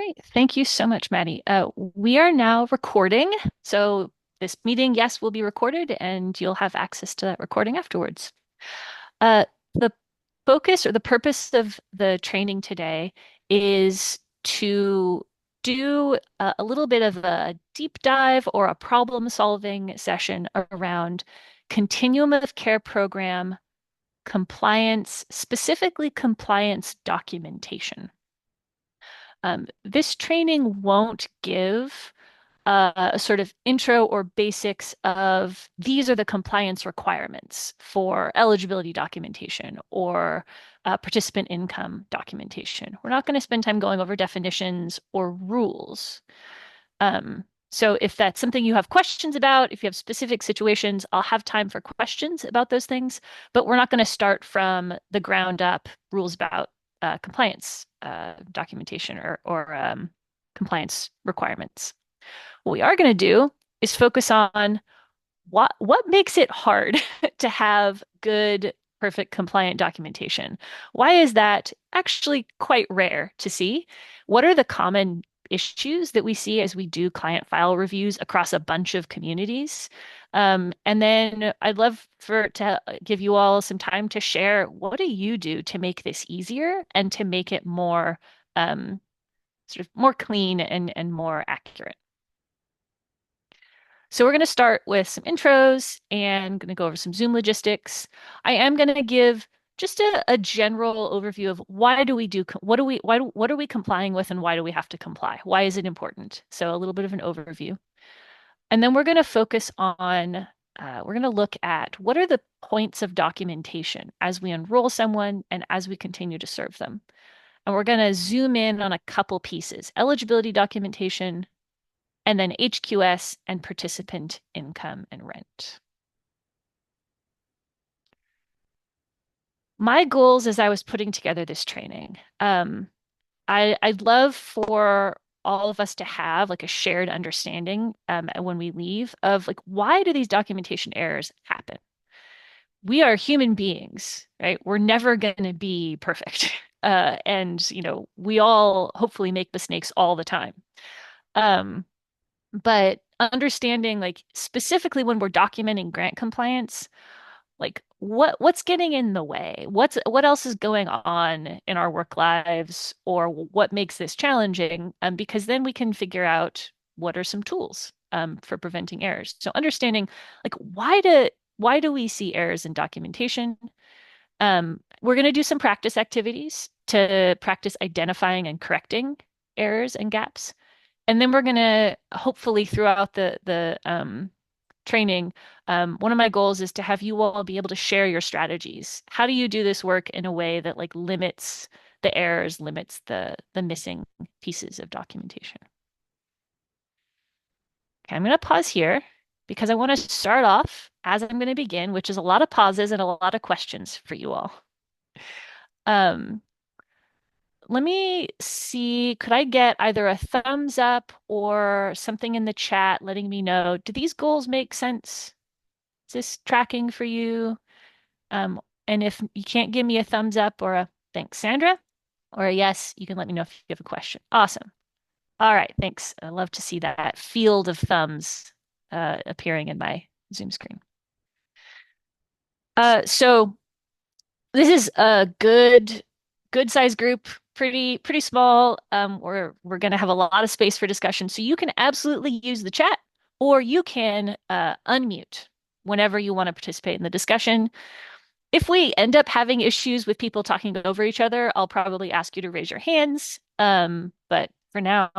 Great. Thank you so much, Maddie. We are now recording. So this meeting, yes, will be recorded and you'll have access to that recording afterwards. The focus or the purpose of the training today is to do a little bit of a deep dive or a problem solving session around continuum of care program compliance, specifically compliance documentation. This training won't give a sort of intro or basics of these are the compliance requirements for eligibility documentation or participant income documentation. We're not going to spend time going over definitions or rules. So if that's something you have questions about, if you have specific situations, I'll have time for questions about those things, but we're not going to start from the ground up rules about compliance documentation or compliance requirements. What we are going to do is focus on what makes it hard to have good, perfect compliant documentation. Why is that actually quite rare to see? What are the common issues that we see as we do client file reviews across a bunch of communities? And then I'd love to give you all some time to share what do you do to make this easier and to make it more sort of more clean and more accurate. So we're going to start with some intros and going to go over some Zoom logistics. I am going to give just a general overview of why do we do what are we complying with and why do we have to comply? Why is it important? So a little bit of an overview. And then we're going to focus on we're going to look at what are the points of documentation as we enroll someone and as we continue to serve them. And we're going to zoom in on a couple pieces, eligibility documentation, and then HQS and participant income and rent. My goals as I was putting together this training, I'd love for all of us to have like a shared understanding when we leave of like why do these documentation errors happen? We are human beings, right? We're never going to be perfect. And we all hopefully make mistakes all the time. Um, but understanding like specifically when we're documenting grant compliance, like what's getting in the way? What else is going on in our work lives or what makes this challenging? Because then we can figure out what are some tools for preventing errors. So understanding like why do we see errors in documentation? We're going to do some practice activities to practice identifying and correcting errors and gaps. And then we're going to hopefully throughout the training, one of my goals is to have you all be able to share your strategies. How do you do this work in a way that like limits the errors, limits the missing pieces of documentation? Okay, I'm going to pause here because I want to start off as I'm going to begin, which is a lot of pauses and a lot of questions for you all. Um, Let me see, could I get either a thumbs up or something in the chat letting me know, do these goals make sense? Is this tracking for you? And if you can't give me a thumbs up or a thanks, Sandra, or a yes, you can let me know if you have a question. Awesome. All right, thanks. I love to see that field of thumbs appearing in my Zoom screen. So this is a good size group, pretty small. We're gonna have a lot of space for discussion, so you can absolutely use the chat, or you can unmute whenever you want to participate in the discussion. If we end up having issues with people talking over each other, I'll probably ask you to raise your hands. But for now,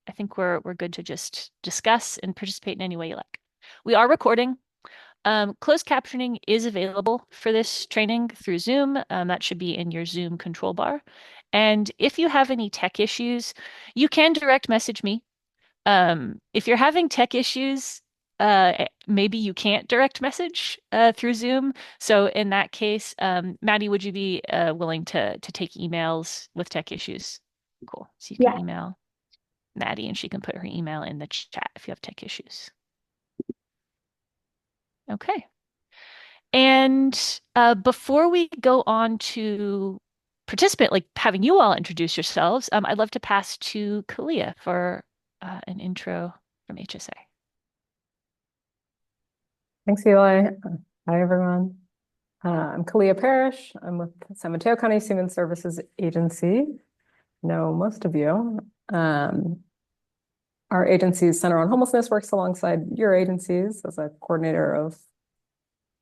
I think we're good to just discuss and participate in any way you like. We are recording. Closed captioning is available for this training through Zoom. That should be in your Zoom control bar. And if you have any tech issues, you can direct message me. If you're having tech issues, maybe you can't direct message through Zoom. So in that case, Maddie, would you be willing to take emails with tech issues? Cool. So you can Yeah, email Maddie and she can put her email in the chat if you have tech issues. Okay. And before we go on to participant, like having you all introduce yourselves, I'd love to pass to Kalia for an intro from HSA. Thanks, Eli. Hi, everyone. I'm Kalia Parrish. I'm with San Mateo County Human Services Agency. Know most of you. Um, our agency's Center on Homelessness works alongside your agencies as a coordinator of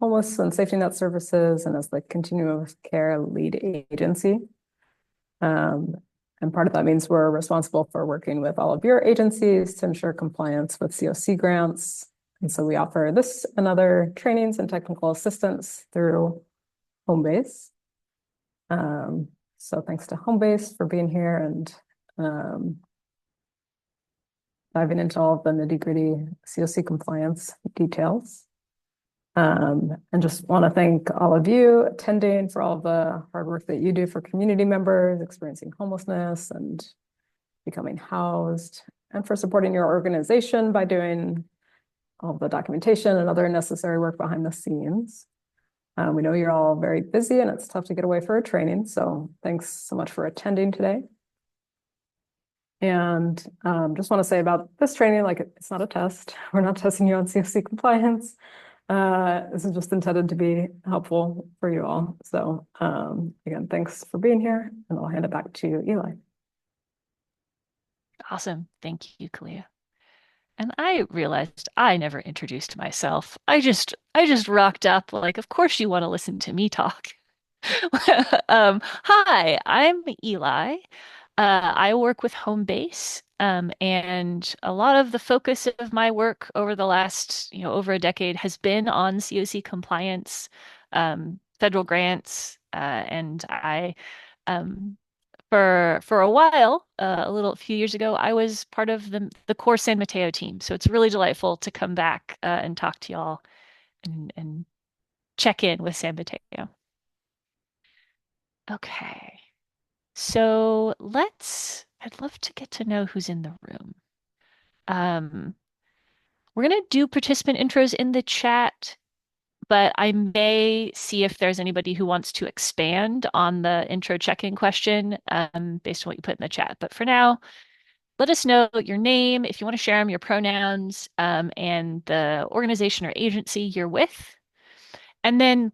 homeless and safety net services and as the continuum of care lead agency. Um, and part of that means we're responsible for working with all of your agencies to ensure compliance with CoC grants. And so we offer this and other trainings and technical assistance through Homebase. So thanks to Homebase for being here and diving into all of the nitty-gritty CoC compliance details. And just want to thank all of you attending for all the hard work that you do for community members experiencing homelessness and becoming housed, and for supporting your organization by doing all the documentation and other necessary work behind the scenes. We know you're all very busy and it's tough to get away for a training, so thanks so much for attending today. And just want to say about this training, like it's not a test. We're not testing you on CoC compliance. This is just intended to be helpful for you all. So again, thanks for being here, and I'll hand it back to you, Eli. Awesome. Thank you, Kalia. And I realized I never introduced myself. I just rocked up like, of course you want to listen to me talk. Hi, I'm Eli. I work with Homebase, and a lot of the focus of my work over the last, over a decade has been on CoC compliance, federal grants, and I um, for a while, a few years ago, I was part of the core San Mateo team. So it's really delightful to come back and talk to y'all and check in with San Mateo. Okay. So I'd love to get to know who's in the room. Um, we're gonna do participant intros in the chat, but I may see if there's anybody who wants to expand on the intro check-in question, based on what you put in the chat. But for now, let us know your name, if you want to share them, your pronouns, and the organization or agency you're with. And then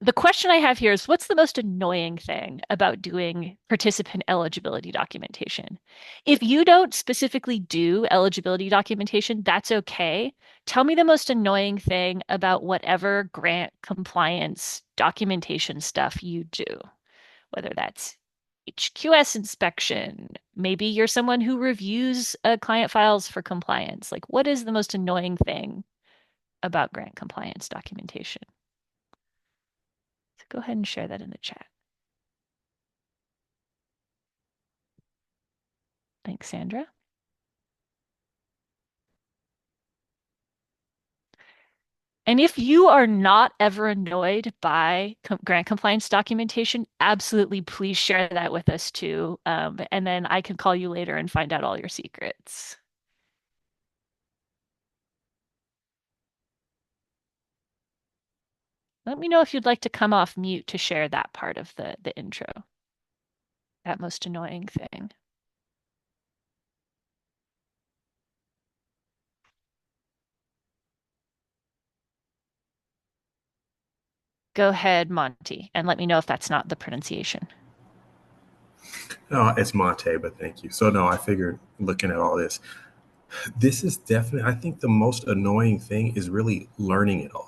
the question I have here is, what's the most annoying thing about doing participant eligibility documentation? If you don't specifically do eligibility documentation, that's okay. Tell me the most annoying thing about whatever grant compliance documentation stuff you do, whether that's HQS inspection. Maybe you're someone who reviews client files for compliance. Like, what is the most annoying thing about grant compliance documentation? So go ahead and share that in the chat. Thanks, Sandra. And if you are not ever annoyed by grant compliance documentation, absolutely please share that with us too. And then I can call you later and find out all your secrets. Let me know if you'd like to come off mute to share that part of the intro, that most annoying thing. Go ahead, Monty, and let me know if that's not the pronunciation. No, it's Monte, but thank you. So no, I figured looking at all this, this is definitely, I think the most annoying thing is really learning it all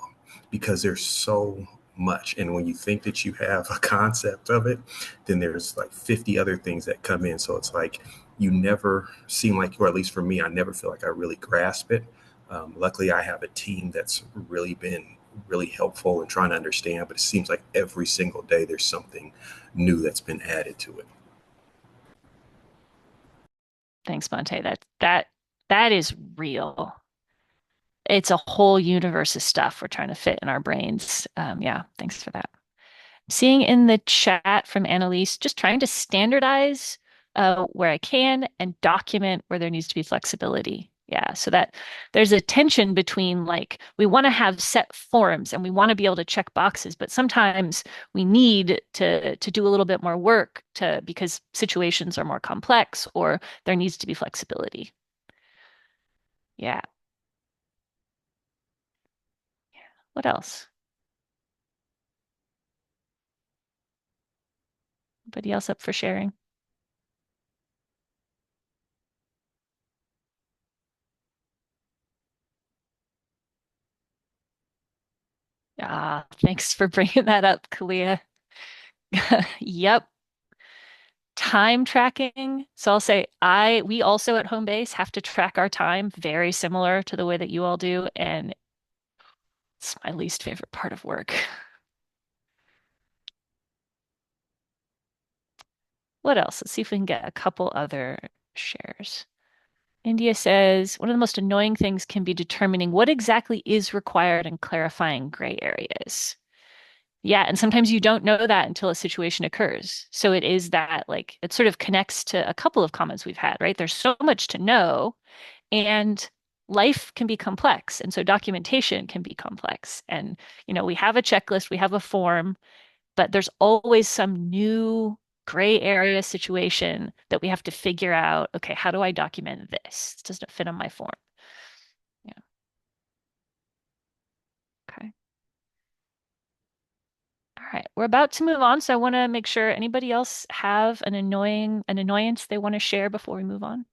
because there's so much. And when you think that you have a concept of it, then there's like 50 other things that come in. So it's like you never seem like, or at least for me, I never feel like I really grasp it. Luckily, I have a team that's really been really helpful in trying to understand, but it seems like every single day there's something new that's been added to it. Thanks, Monte. That is real. It's a whole universe of stuff we're trying to fit in our brains. Yeah, thanks for that. Seeing in the chat from Annalise, just trying to standardize where I can and document where there needs to be flexibility. Yeah, so that there's a tension between like we want to have set forms and we want to be able to check boxes, but sometimes we need to do a little bit more work to because situations are more complex or there needs to be flexibility. Yeah. What else? Anybody else up for sharing? Ah, thanks for bringing that up, Kalia. Yep. Time tracking. So I'll say we also at home base have to track our time very similar to the way that you all do, and it's my least favorite part of work. What else? Let's see if we can get a couple other shares. India says one of the most annoying things can be determining what exactly is required and clarifying gray areas. Yeah, and sometimes you don't know that until a situation occurs. So it is that like it sort of connects to a couple of comments we've had, right? There's so much to know and life can be complex. And so documentation can be complex. And, we have a checklist, we have a form, but there's always some new gray area situation that we have to figure out, okay, how do I document this? This doesn't fit on my form. Yeah. Okay. All right. We're about to move on, so I want to make sure anybody else have an annoyance they want to share before we move on.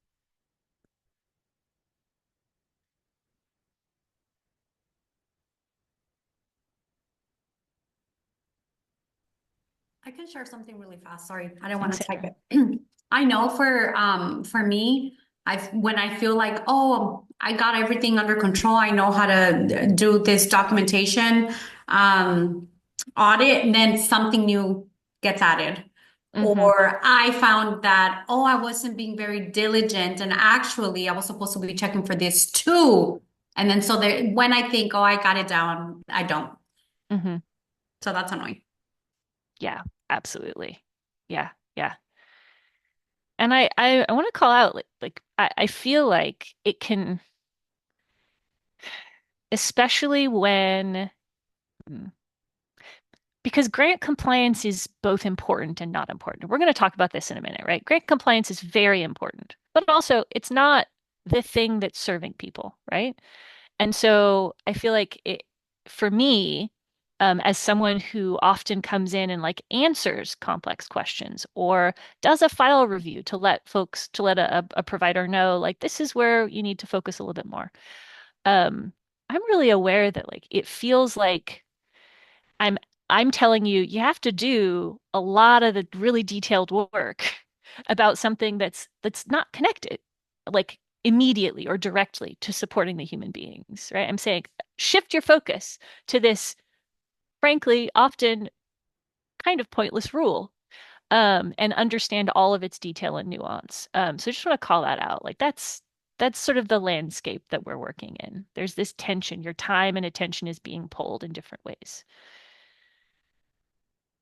I can share something really fast. Sorry, I don't want Thanks, to type Sandra. it. I know for me, when I feel like, oh, I got everything under control, I know how to do this documentation um audit, and then something new gets added. Mm-hmm. Or I found that, oh, I wasn't being very diligent, and actually I was supposed to be checking for this too. And then so there, when I think, oh, I got it down, I don't. Mm-hmm. So that's annoying. Yeah, absolutely. Yeah, yeah. And I want to call out like I feel like it can, especially when hmm, because grant compliance is both important and not important. We're going to talk about this in a minute, right? Grant compliance is very important, but also it's not the thing that's serving people, right? And so I feel like for me, as someone who often comes in and like answers complex questions or does a file review to let a provider know, like, this is where you need to focus a little bit more. Um, I'm really aware that like it feels like I'm I'm telling you, you have to do a lot of the really detailed work about something that's not connected, like immediately or directly to supporting the human beings, right? I'm saying shift your focus to this, frankly, often kind of pointless rule, and understand all of its detail and nuance. So I just want to call that out. Like that's sort of the landscape that we're working in. There's this tension. Your time and attention is being pulled in different ways.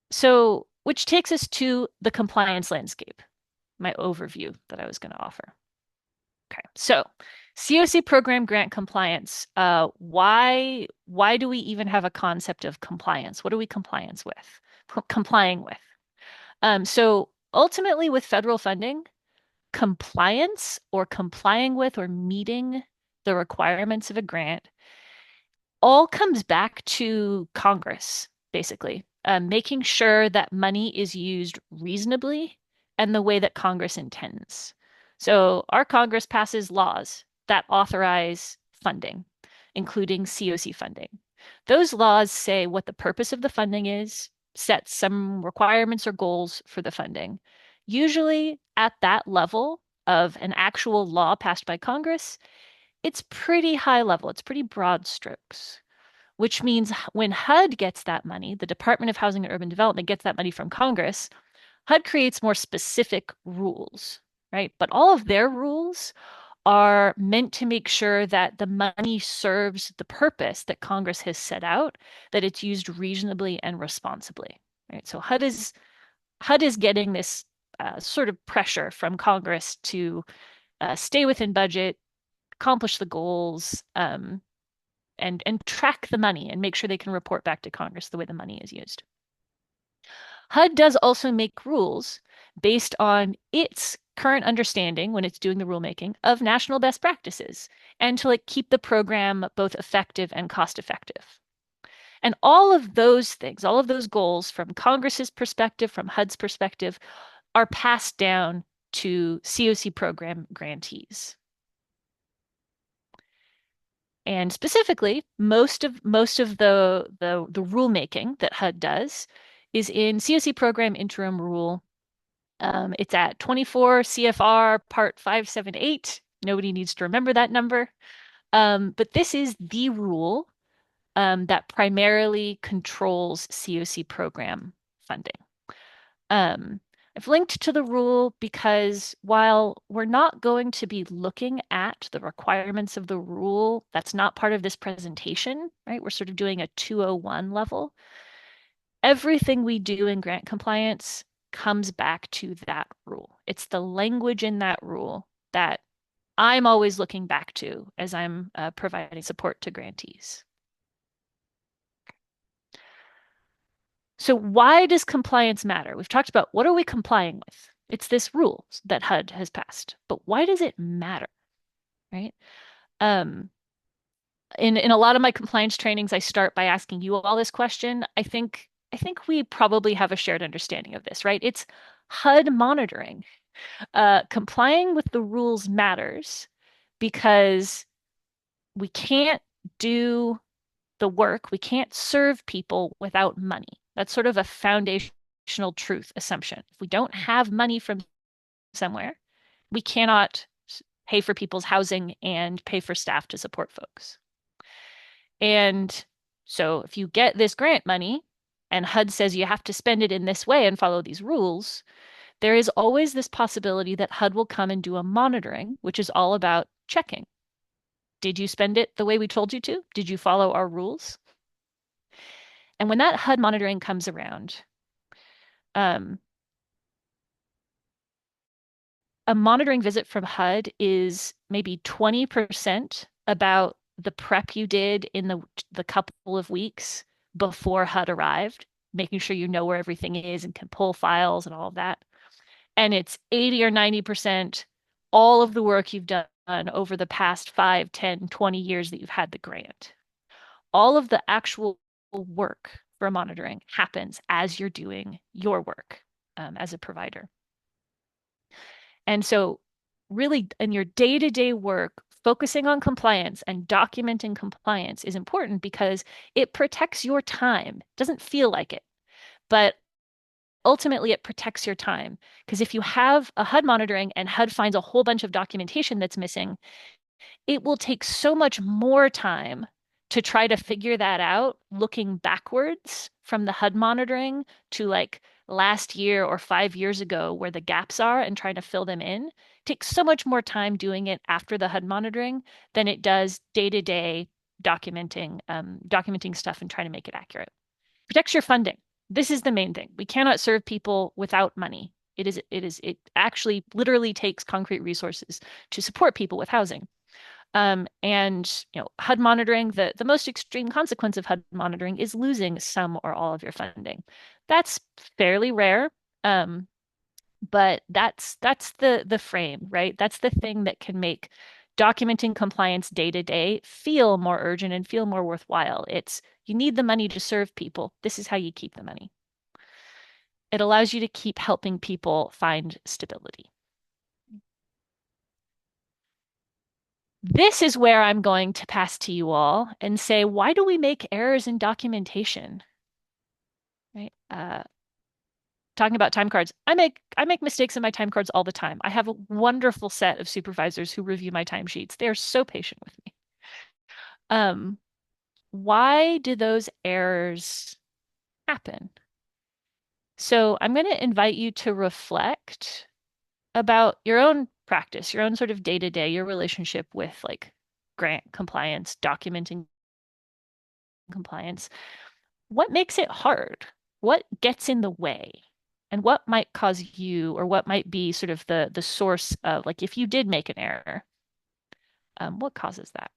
So, which takes us to the compliance landscape, my overview that I was going to offer. Okay, so CoC program grant compliance. Why do we even have a concept of compliance? What are we compliance with? Complying with. So ultimately, with federal funding, compliance or complying with or meeting the requirements of a grant all comes back to Congress, basically, making sure that money is used reasonably and the way that Congress intends. So our Congress passes laws that authorize funding, including CoC funding. Those laws say what the purpose of the funding is, set some requirements or goals for the funding. Usually at that level of an actual law passed by Congress, it's pretty high level, it's pretty broad strokes, which means when HUD gets that money, the Department of Housing and Urban Development gets that money from Congress, HUD creates more specific rules, right? But all of their rules are meant to make sure that the money serves the purpose that Congress has set out, that it's used reasonably and responsibly, right? So HUD is getting this sort of pressure from Congress to stay within budget, accomplish the goals, and track the money and make sure they can report back to Congress the way the money is used. HUD does also make rules based on its current understanding when it's doing the rulemaking of national best practices and to like keep the program both effective and cost effective. And all of those things, all of those goals from Congress's perspective, from HUD's perspective, are passed down to CoC program grantees. And specifically, most of the rulemaking that HUD does is in CoC program interim rule. It's at 24 CFR part 578. Nobody needs to remember that number. But this is the rule that primarily controls CoC program funding. I've linked to the rule because while we're not going to be looking at the requirements of the rule, that's not part of this presentation, right? We're sort of doing a 201 level. Everything we do in grant compliance comes back to that rule. It's the language in that rule that I'm always looking back to as I'm providing support to grantees. So why does compliance matter? We've talked about what are we complying with? It's this rule that HUD has passed. But why does it matter? Right? In a lot of my compliance trainings, I start by asking you all this question. I think we probably have a shared understanding of this, right? It's HUD monitoring. Complying with the rules matters because we can't do the work, we can't serve people without money. That's sort of a foundational truth assumption. If we don't have money from somewhere, we cannot pay for people's housing and pay for staff to support folks. And so if you get this grant money and HUD says you have to spend it in this way and follow these rules, there is always this possibility that HUD will come and do a monitoring, which is all about checking. Did you spend it the way we told you to? Did you follow our rules? And when that HUD monitoring comes around, a monitoring visit from HUD is maybe 20% about the prep you did in the couple of weeks before HUD arrived, making sure you know where everything is and can pull files and all of that. And it's 80 or 90% all of the work you've done over the past 5, 10, 20 years that you've had the grant. All of the actual work for monitoring happens as you're doing your work as a provider. And so really in your day-to-day work, focusing on compliance and documenting compliance is important because it protects your time. It doesn't feel like it, but ultimately it protects your time. Because if you have a HUD monitoring and HUD finds a whole bunch of documentation that's missing, it will take so much more time to try to figure that out looking backwards from the HUD monitoring to like last year or 5 years ago where the gaps are and trying to fill them in. It takes so much more time doing it after the HUD monitoring than it does day to day documenting stuff and trying to make it accurate. Protects your funding. This is the main thing. We cannot serve people without money. It actually literally takes concrete resources to support people with housing. And HUD monitoring, the most extreme consequence of HUD monitoring is losing some or all of your funding. That's fairly rare, but that's the frame, right? That's the thing that can make documenting compliance day to day feel more urgent and feel more worthwhile. It's you need the money to serve people. This is how you keep the money. It allows you to keep helping people find stability. This is where I'm going to pass to you all and say, why do we make errors in documentation? Right? Talking about time cards, I make mistakes in my time cards all the time. I have a wonderful set of supervisors who review my timesheets. They are so patient with me. Why do those errors happen? So I'm going to invite you to reflect about your own practice, your own sort of day to day, your relationship with like grant compliance, documenting compliance. What makes it hard? What gets in the way? And what might cause you, or what might be sort of the source of like if you did make an error, What causes that?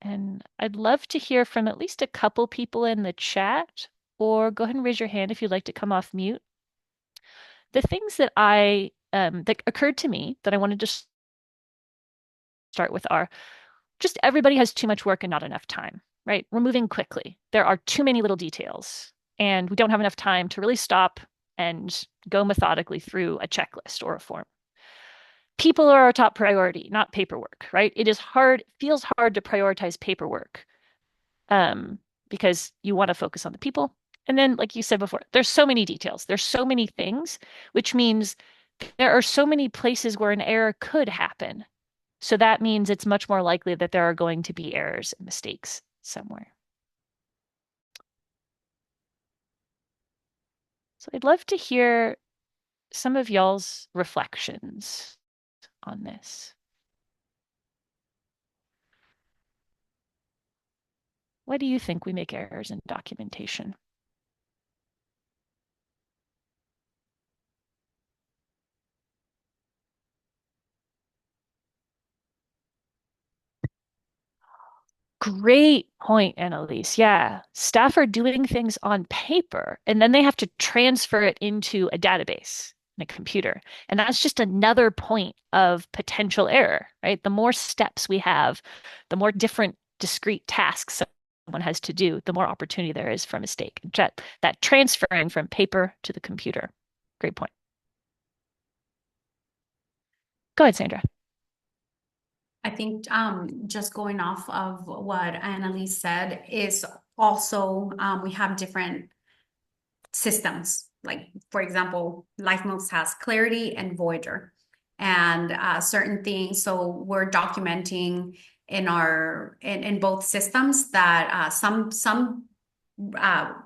And I'd love to hear from at least a couple people in the chat, or go ahead and raise your hand if you'd like to come off mute. The things that that occurred to me that I wanted to start with are just everybody has too much work and not enough time, right? We're moving quickly. There are too many little details, and we don't have enough time to really stop and go methodically through a checklist or a form. People are our top priority, not paperwork, right? It is hard, feels hard to prioritize paperwork because you want to focus on the people. And then, like you said before, there's so many details, there's so many things, which means there are so many places where an error could happen. So that means it's much more likely that there are going to be errors and mistakes somewhere. So I'd love to hear some of y'all's reflections on this. Why do you think we make errors in documentation? Great point, Annalise. Yeah, staff are doing things on paper and then they have to transfer it into a database in a computer. And that's just another point of potential error, right? The more steps we have, the more different discrete tasks someone has to do, the more opportunity there is for a mistake. That transferring from paper to the computer. Great point. Go ahead, Sandra. I think just going off of what Annalise said is also we have different systems. Like, for example, LifeMoves has Clarity and Voyager, and certain things. So we're documenting in our in both systems that some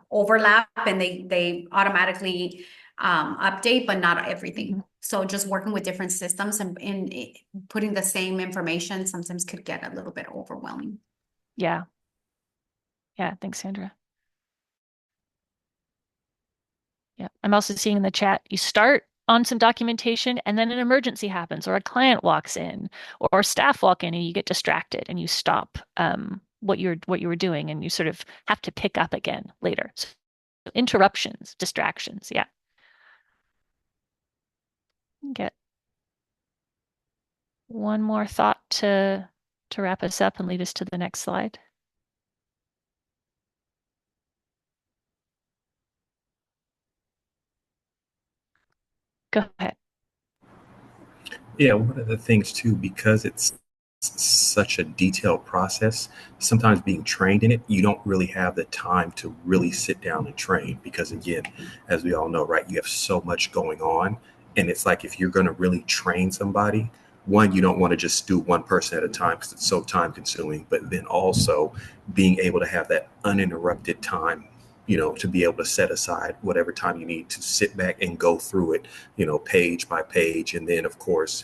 overlap and they automatically update, but not everything. So just working with different systems and in putting the same information sometimes could get a little bit overwhelming. Yeah. Yeah. Thanks, Sandra. Yeah. I'm also seeing in the chat, you start on some documentation and then an emergency happens or a client walks in or staff walk in and you get distracted and you stop what you were doing and you sort of have to pick up again later. So interruptions, distractions. Yeah. Get one more thought to wrap us up and lead us to the next slide. Go ahead. Yeah, one of the things too, because it's such a detailed process, sometimes being trained in it, you don't really have the time to really sit down and train because, again, as we all know, right, you have so much going on. And it's like if you're going to really train somebody, one, you don't want to just do one person at a time because it's so time consuming, but then also being able to have that uninterrupted time, to be able to set aside whatever time you need to sit back and go through it, page by page. And then, of course,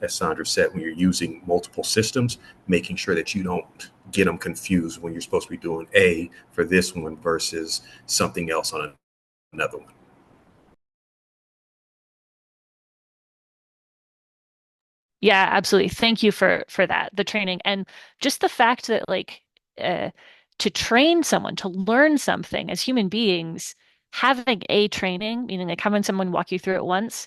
as Sandra said, when you're using multiple systems, making sure that you don't get them confused when you're supposed to be doing A for this one versus something else on another one. Yeah, absolutely. Thank you for that, the training. And just the fact that uh, to train someone to learn something as human beings, having a training, meaning like having someone walk you through it once,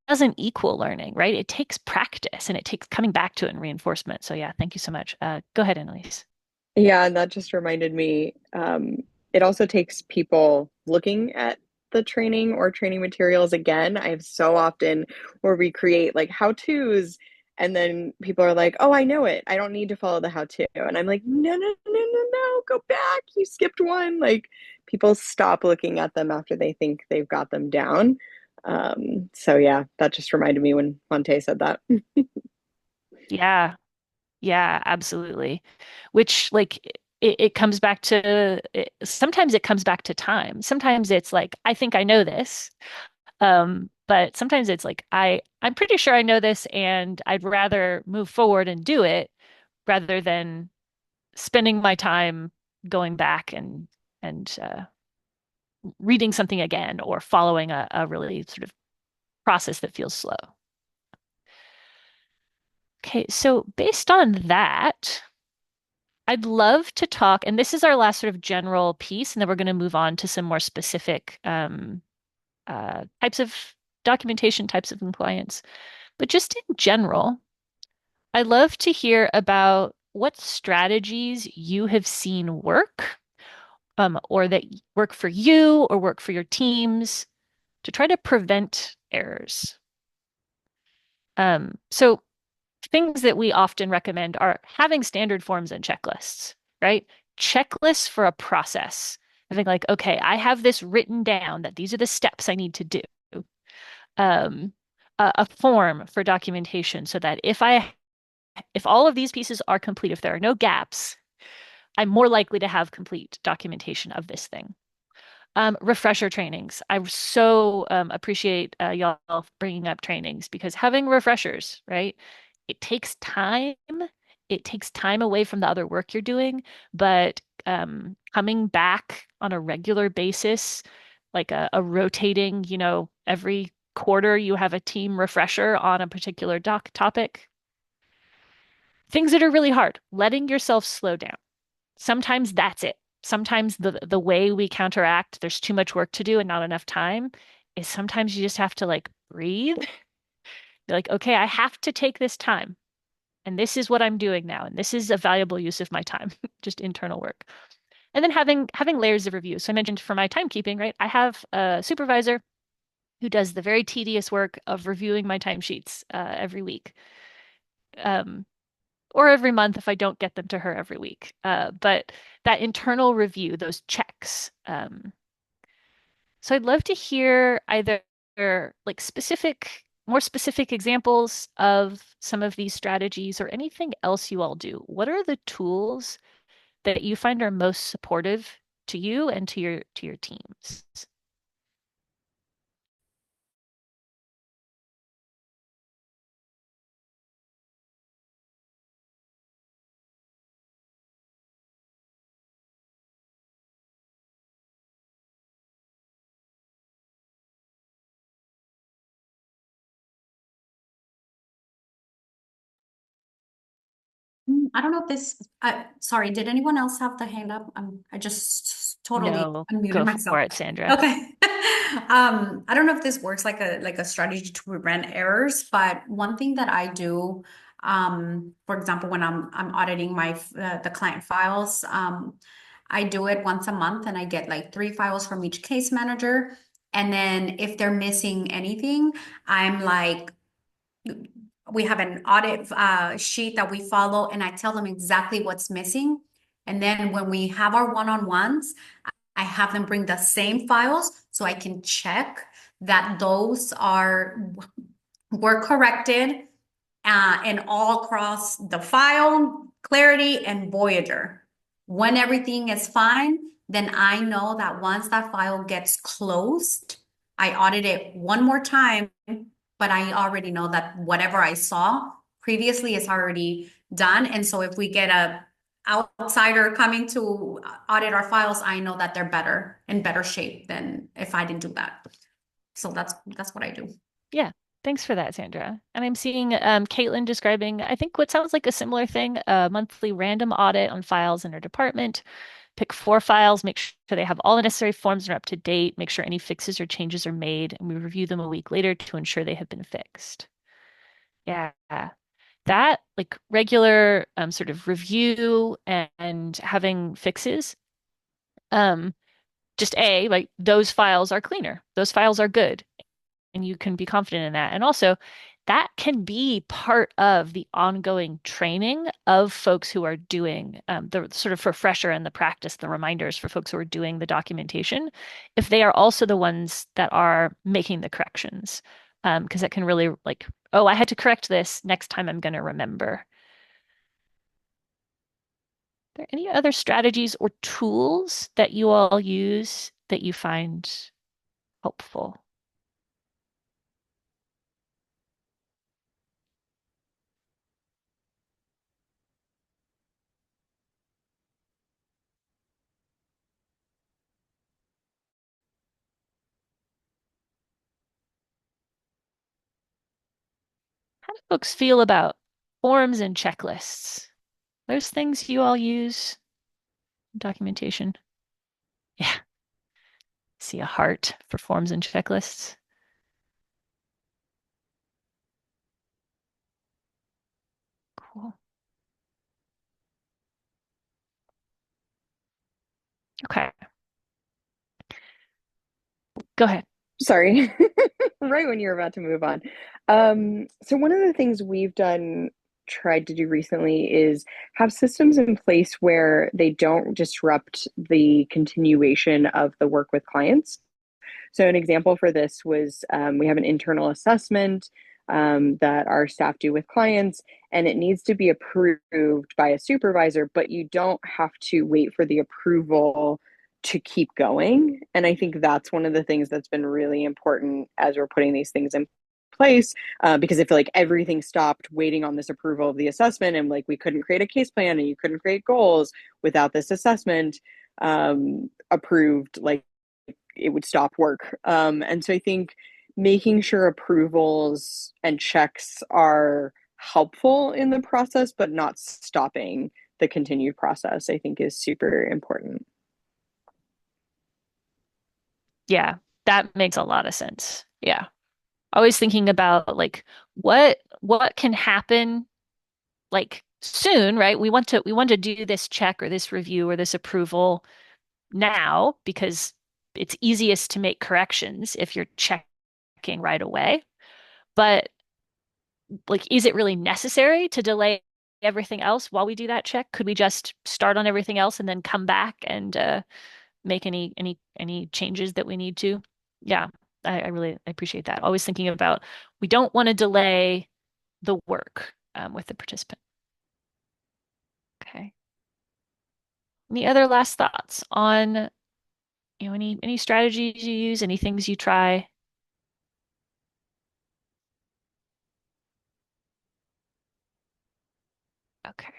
doesn't equal learning, right? It takes practice and it takes coming back to it and reinforcement. So yeah, thank you so much. Go ahead, Annalise. Yeah, and that just reminded me, it also takes people looking at the training or training materials again. I have so often where we create like how-tos and then people are like, "Oh, I know it. I don't need to follow the how-to." And I'm like, "No, no, no, no, no. Go back. You skipped one." Like people stop looking at them after they think they've got them down. So yeah, that just reminded me when Monte said that. Yeah, yeah, absolutely. Which it comes back to sometimes it comes back to time. Sometimes it's like, I think I know this. But sometimes it's like I'm pretty sure I know this and I'd rather move forward and do it rather than spending my time going back and reading something again or following a really sort of process that feels slow. Okay, so based on that, I'd love to talk, and this is our last sort of general piece, and then we're going to move on to some more specific types of documentation, types of compliance. But just in general, I'd love to hear about what strategies you have seen work, or that work for you or work for your teams to try to prevent errors. So things that we often recommend are having standard forms and checklists, right? Checklists for a process. I think like, okay, I have this written down that these are the steps I need to do. Um, a form for documentation so that if all of these pieces are complete, if there are no gaps, I'm more likely to have complete documentation of this thing. Refresher trainings. I so appreciate y'all bringing up trainings because having refreshers, right? It takes time. It takes time away from the other work you're doing, but coming back on a regular basis, like a rotating, every quarter you have a team refresher on a particular doc topic. Things that are really hard, letting yourself slow down. Sometimes that's it. Sometimes the way we counteract there's too much work to do and not enough time is sometimes you just have to like breathe. Be like, okay, I have to take this time. And this is what I'm doing now. And this is a valuable use of my time, just internal work. And then having layers of review. So I mentioned for my timekeeping, right? I have a supervisor who does the very tedious work of reviewing my timesheets every week. Um, or every month if I don't get them to her every week. But that internal review, those checks. So I'd love to hear either like more specific examples of some of these strategies or anything else you all do. What are the tools that you find are most supportive to you and to your teams? I don't know if this, sorry, did anyone else have the hand up? I just totally No, unmuted go for myself. it, Sandra. Okay. I don't know if this works like a strategy to prevent errors, but one thing that I do, for example, when I'm auditing the client files, I do it once a month and I get like 3 files from each case manager. And then if they're missing anything, I'm like, we have an audit sheet that we follow, and I tell them exactly what's missing. And then when we have our one-on-ones, I have them bring the same files so I can check that those were corrected and all across the file, Clarity and Voyager. When everything is fine, then I know that once that file gets closed, I audit it one more time, but I already know that whatever I saw previously is already done. And so if we get a outsider coming to audit our files, I know that they're in better shape than if I didn't do that. So that's what I do. Yeah, thanks for that, Sandra. And I'm seeing Caitlin describing, I think, what sounds like a similar thing, a monthly random audit on files in her department. Pick 4 files, make sure they have all the necessary forms and are up to date, make sure any fixes or changes are made, and we review them a week later to ensure they have been fixed. Yeah, that like regular sort of review and having fixes, um, just like those files are cleaner, those files are good, and you can be confident in that. And also, that can be part of the ongoing training of folks who are doing the sort of refresher and the practice, the reminders for folks who are doing the documentation, if they are also the ones that are making the corrections. Because that can really like, oh, I had to correct this. Next time I'm going to remember. Are there any other strategies or tools that you all use that you find helpful? How do folks feel about Forms and checklists. Those things you all use in documentation. Yeah. See a heart for forms and checklists. Cool. Okay. Go ahead. Sorry, right when you're about to move on. So one of the things we've tried to do recently is have systems in place where they don't disrupt the continuation of the work with clients. So an example for this was we have an internal assessment that our staff do with clients, and it needs to be approved by a supervisor, but you don't have to wait for the approval to keep going. And I think that's one of the things that's been really important as we're putting these things in place, because I feel like everything stopped waiting on this approval of the assessment, and like we couldn't create a case plan and you couldn't create goals without this assessment approved. Like it would stop work. And so I think making sure approvals and checks are helpful in the process, but not stopping the continued process, I think is super important. Yeah, that makes a lot of sense. Yeah. Always thinking about like what can happen like soon, right? We want to do this check or this review or this approval now because it's easiest to make corrections if you're checking right away. But like, is it really necessary to delay everything else while we do that check? Could we just start on everything else and then come back and make any changes that we need to? Yeah, I really appreciate that. Always thinking about we don't want to delay the work with the participant. Okay. Any other last thoughts on, any strategies you use, any things you try? Okay.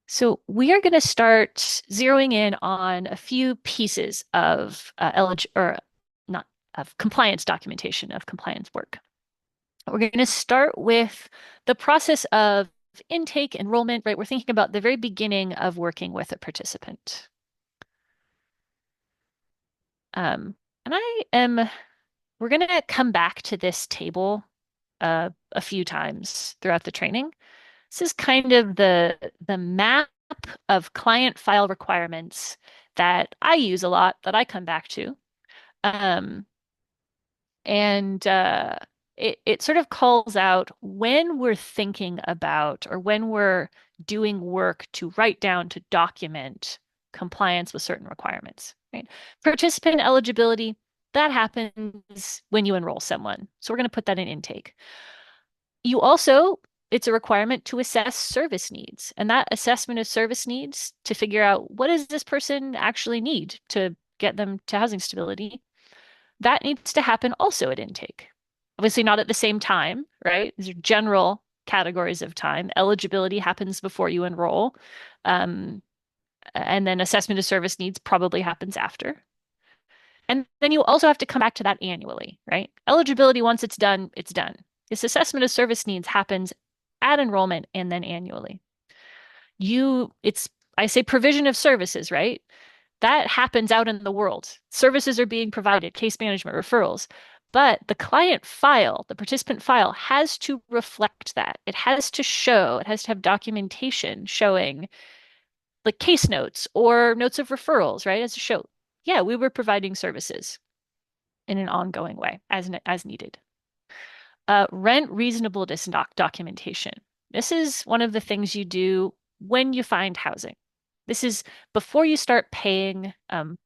So we are going to start zeroing in on a few pieces of or not of compliance documentation of compliance work. We're going to start with the process of intake, enrollment, right? We're thinking about the very beginning of working with a participant. And we're going to come back to this table a few times throughout the training. This is kind of the map of client file requirements that I use a lot, that I come back to. Um, and it sort of calls out when we're thinking about or when we're doing work to write down to document compliance with certain requirements, right? Participant eligibility, that happens when you enroll someone. So we're going to put that in intake. You also, it's a requirement to assess service needs. And that assessment of service needs to figure out what does this person actually need to get them to housing stability, that needs to happen also at intake. Obviously, not at the same time, right? These are general categories of time. Eligibility happens before you enroll. Um, and then assessment of service needs probably happens after. And then you also have to come back to that annually, right? Eligibility, once it's done, it's done. This assessment of service needs happens at enrollment and then annually. I say provision of services, right? That happens out in the world. Services are being provided, case management, referrals. But the client file, the participant file, has to reflect that. It has to show, it has to have documentation showing like case notes or notes of referrals, right? As to show, yeah, we were providing services in an ongoing way as needed. Rent reasonableness documentation. This is one of the things you do when you find housing. This is before you start paying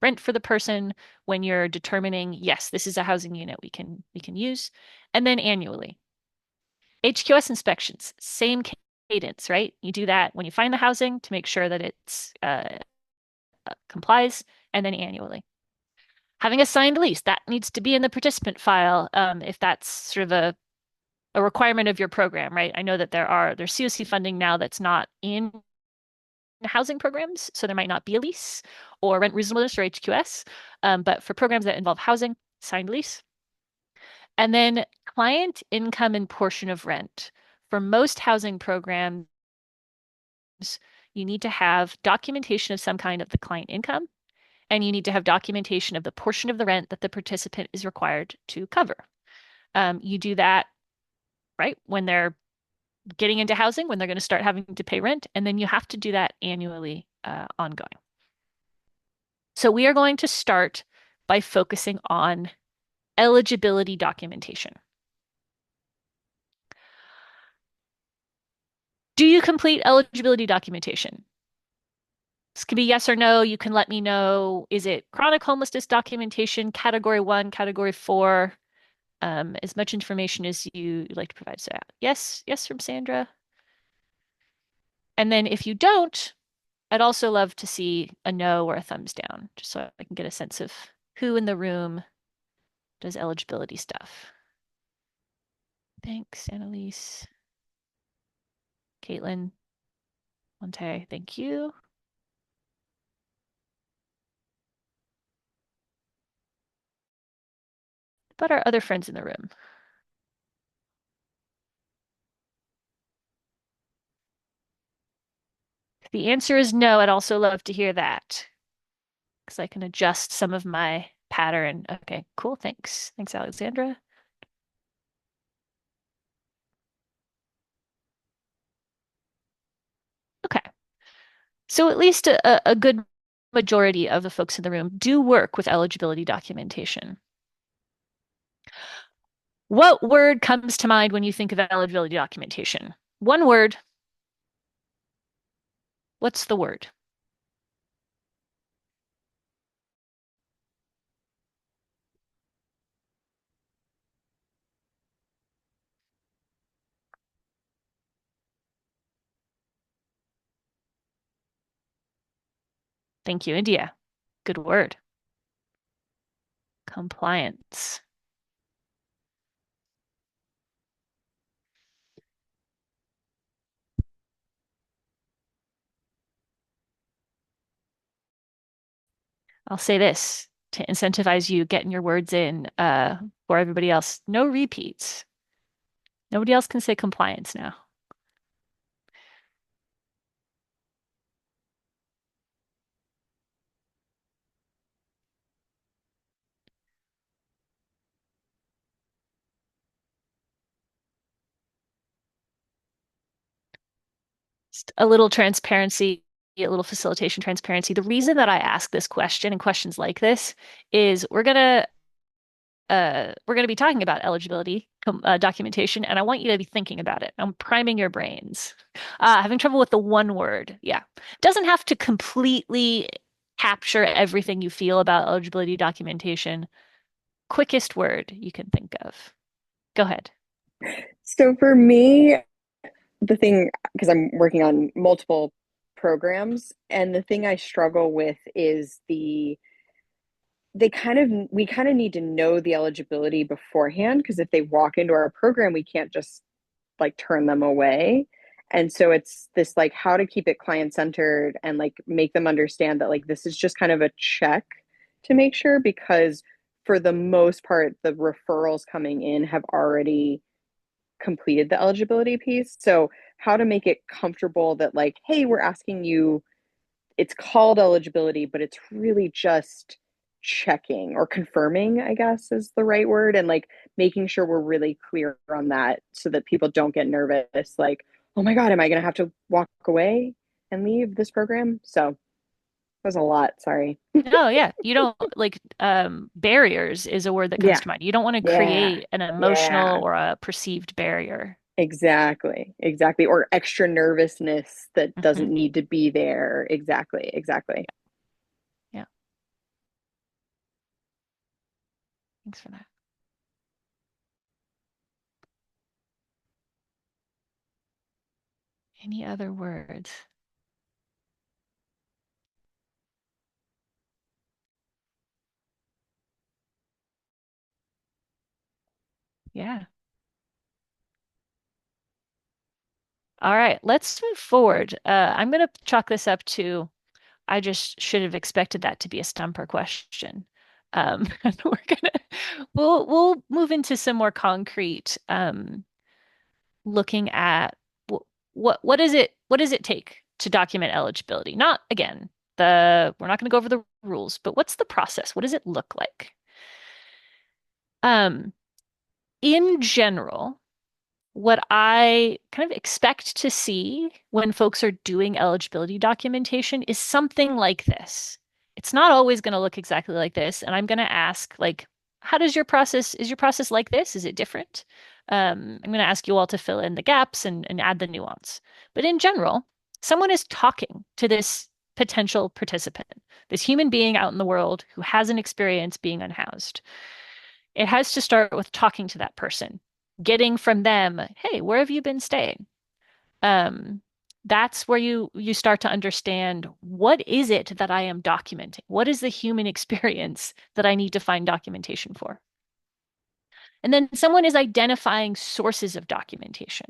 rent for the person, when you're determining, yes, this is a housing unit we can use, and then annually. HQS inspections, same cadence, right? You do that when you find the housing to make sure that it's complies, and then annually. Having a signed lease, that needs to be in the participant file if that's sort of a requirement of your program, right? I know that there's CoC funding now that's not in housing programs, so there might not be a lease or rent reasonableness or HQS. But for programs that involve housing, signed lease. And then client income and portion of rent. For most housing programs, you need to have documentation of some kind of the client income, and you need to have documentation of the portion of the rent that the participant is required to cover. You do that, right, when they're getting into housing, when they're going to start having to pay rent, and then you have to do that annually, ongoing. So we are going to start by focusing on eligibility documentation. Do you complete eligibility documentation? This could be yes or no. You can let me know. Is it chronic homelessness documentation, category 1, category 4? As much information as you like to provide. So yes, yes from Sandra. And then if you don't, I'd also love to see a no or a thumbs down, just so I can get a sense of who in the room does eligibility stuff. Thanks, Annalise. Caitlin. Monte, thank you. What about our other friends in the room? If the answer is no, I'd also love to hear that, because I can adjust some of my pattern. Okay, cool. Thanks. Thanks, Alexandra. Okay. So at least a good majority of the folks in the room do work with eligibility documentation. What word comes to mind when you think of eligibility documentation? One word. What's the word? Thank you, India. Good word. Compliance. I'll say this to incentivize you getting your words in for everybody else. No repeats. Nobody else can say compliance now. Just a little transparency, a little facilitation transparency. The reason that I ask this question and questions like this is we're gonna be talking about eligibility documentation, and I want you to be thinking about it. I'm priming your brains. Having trouble with the one word, yeah, doesn't have to completely capture everything you feel about eligibility documentation. Quickest word you can think of. Go ahead. So for me, the thing, because I'm working on multiple programs, and the thing I struggle with is we kind of need to know the eligibility beforehand, because if they walk into our program, we can't just like turn them away. And so it's this like how to keep it client centered and like make them understand that like this is just kind of a check to make sure, because for the most part the referrals coming in have already completed the eligibility piece. So how to make it comfortable that like, hey, we're asking you, it's called eligibility, but it's really just checking or confirming, I guess is the right word. And like making sure we're really clear on that so that people don't get nervous. Like, oh my God, am I going to have to walk away and leave this program? So it was a lot. Sorry. No, yeah. You don't like barriers is a word that comes Yeah. to mind. You don't want to Yeah. create an Yeah. emotional or a perceived barrier. Exactly. Exactly. Or extra nervousness that Hmm. doesn't need to be there. Exactly. Exactly. Yeah. Thanks for that. Any other words? Yeah. All right, let's move forward. I'm going to chalk this up to I just should have expected that to be a stumper question. And we'll move into some more concrete looking at what does it take to document eligibility? Not again, the we're not going to go over the rules, but what's the process? What does it look like? Um, in general, what I kind of expect to see when folks are doing eligibility documentation is something like this. It's not always going to look exactly like this, and I'm going to ask, like, how does is your process like this? Is it different? I'm going to ask you all to fill in the gaps and add the nuance. But in general, someone is talking to this potential participant, this human being out in the world who has an experience being unhoused. It has to start with talking to that person, getting from them, hey, where have you been staying? Um, that's where you start to understand what is it that I am documenting? What is the human experience that I need to find documentation for? And then someone is identifying sources of documentation,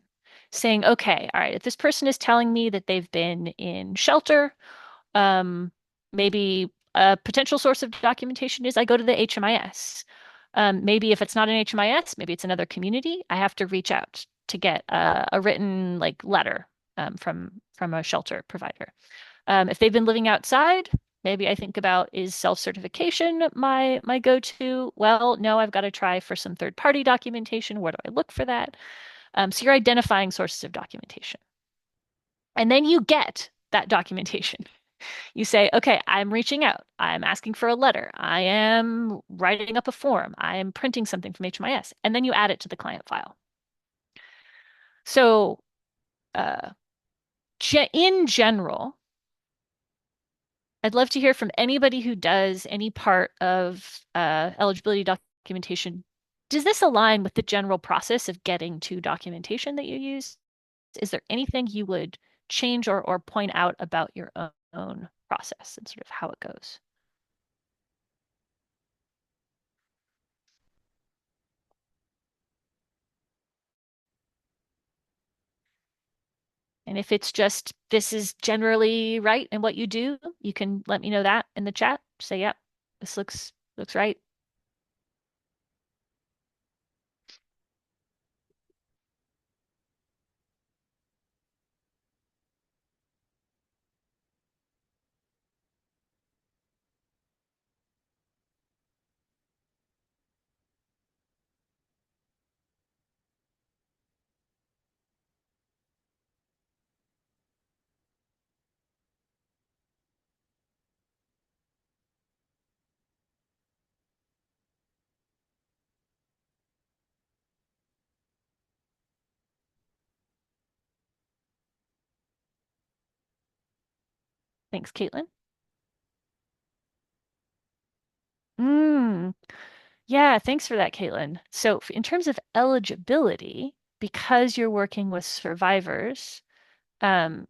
saying, okay, all right, if this person is telling me that they've been in shelter, um, maybe a potential source of documentation is I go to the HMIS. Maybe if it's not an HMIS, maybe it's another community. I have to reach out to get a written like letter from a shelter provider. If they've been living outside, maybe I think about is self-certification my go-to? Well, no, I've got to try for some third-party documentation. Where do I look for that? So you're identifying sources of documentation. And then you get that documentation. You say, okay, I'm reaching out. I'm asking for a letter. I am writing up a form. I am printing something from HMIS. And then you add it to the client file. So, uh, in general, I'd love to hear from anybody who does any part of eligibility documentation. Does this align with the general process of getting to documentation that you use? Is there anything you would change or point out about your own process and sort of how it goes? And if it's just this is generally right in what you do, you can let me know that in the chat. Say, yeah, this looks right. Thanks, Caitlin. Mm, yeah, thanks for that, Caitlin. So in terms of eligibility, because you're working with survivors, I'm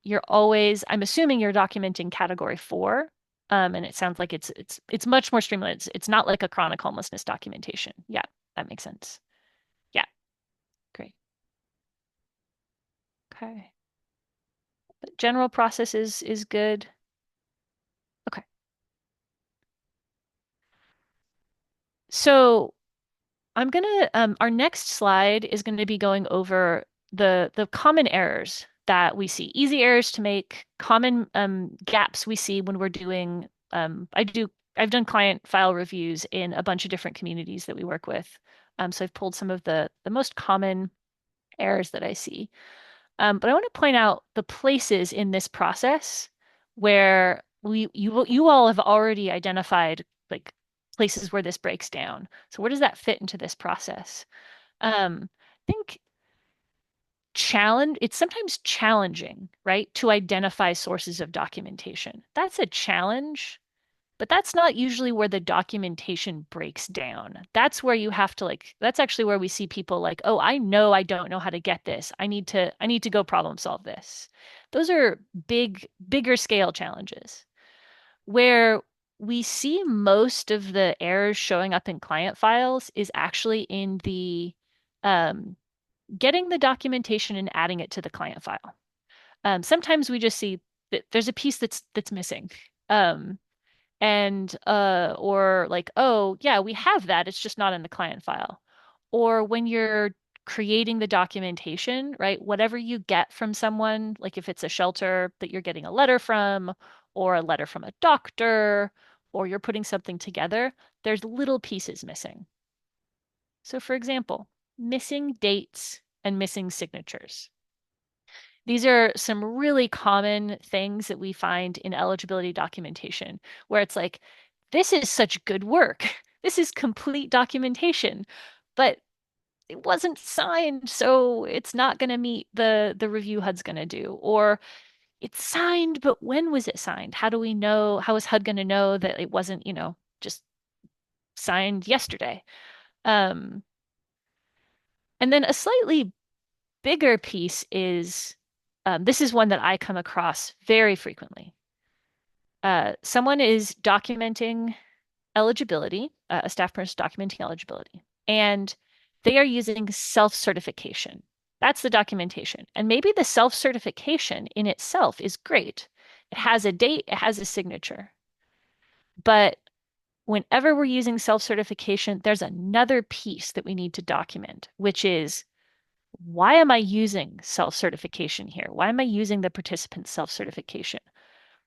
assuming you're documenting category 4. And it sounds like it's much more streamlined. It's not like a chronic homelessness documentation. Yeah, that makes sense. Yeah, great. Okay. But general process is good. Okay. So our next slide is gonna be going over the common errors that we see, easy errors to make, common gaps we see when we're doing I've done client file reviews in a bunch of different communities that we work with. So I've pulled some of the most common errors that I see. But I want to point out the places in this process where you all have already identified like places where this breaks down. So where does that fit into this process? I think it's sometimes challenging, right, to identify sources of documentation. That's a challenge, but that's not usually where the documentation breaks down. That's where you have to that's actually where we see people like, oh, I know I don't know how to get this. I need to go problem solve this. Those are bigger scale challenges. Where we see most of the errors showing up in client files is actually in the um, getting the documentation and adding it to the client file. Sometimes we just see that there's a piece that's missing. And or like, oh yeah, we have that, it's just not in the client file. Or when you're creating the documentation, right? Whatever you get from someone, like if it's a shelter that you're getting a letter from, or a letter from a doctor, or you're putting something together, there's little pieces missing. So for example, missing dates and missing signatures. These are some really common things that we find in eligibility documentation, where it's like, this is such good work. This is complete documentation, but it wasn't signed, so it's not going to meet the review HUD's going to do. Or it's signed, but when was it signed? How do we know? How is HUD going to know that it wasn't, just signed yesterday? Um, and then a slightly bigger piece is this is one that I come across very frequently. Someone is documenting eligibility, a staff person documenting eligibility, and they are using self-certification. That's the documentation. And maybe the self-certification in itself is great. It has a date, it has a signature. But whenever we're using self-certification, there's another piece that we need to document, which is, why am I using self-certification here? Why am I using the participant self-certification?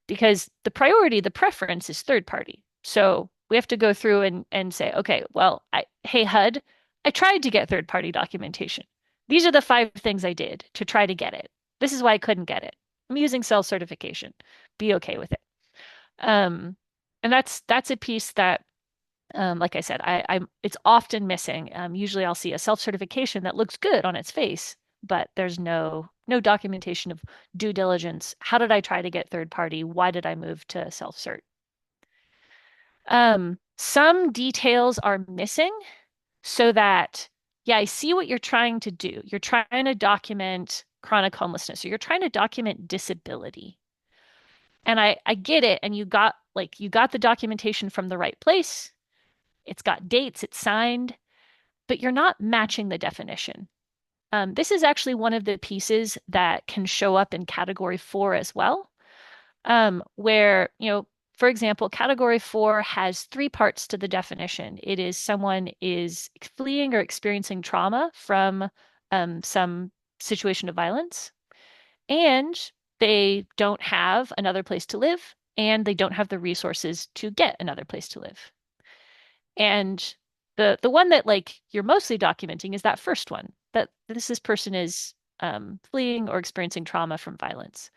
Because the priority, the preference is third party. So we have to go through and say, okay, well, hey, HUD, I tried to get third party documentation. These are the 5 things I did to try to get it. This is why I couldn't get it. I'm using self-certification. Be okay with it. And that's a piece that, like I said, it's often missing. Usually I'll see a self-certification that looks good on its face, but there's no documentation of due diligence. How did I try to get third party? Why did I move to self-cert? Some details are missing so that, yeah, I see what you're trying to do. You're trying to document chronic homelessness, or you're trying to document disability. And I get it. And you got the documentation from the right place. It's got dates, it's signed, but you're not matching the definition. This is actually one of the pieces that can show up in category 4 as well, where, for example, category 4 has 3 parts to the definition. It is someone is fleeing or experiencing trauma from some situation of violence, and they don't have another place to live, and they don't have the resources to get another place to live. And the one that like you're mostly documenting is that first one, that this person is fleeing or experiencing trauma from violence.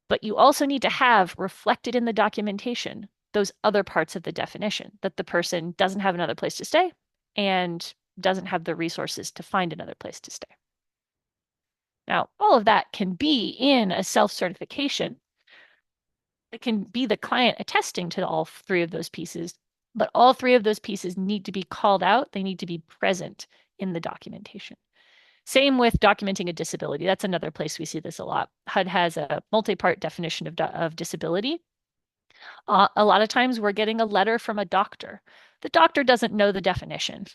But you also need to have reflected in the documentation those other parts of the definition, that the person doesn't have another place to stay and doesn't have the resources to find another place to stay. Now, all of that can be in a self-certification. It can be the client attesting to all 3 of those pieces, but all 3 of those pieces need to be called out. They need to be present in the documentation. Same with documenting a disability. That's another place we see this a lot. HUD has a multi-part definition of disability. A lot of times we're getting a letter from a doctor. The doctor doesn't know the definition.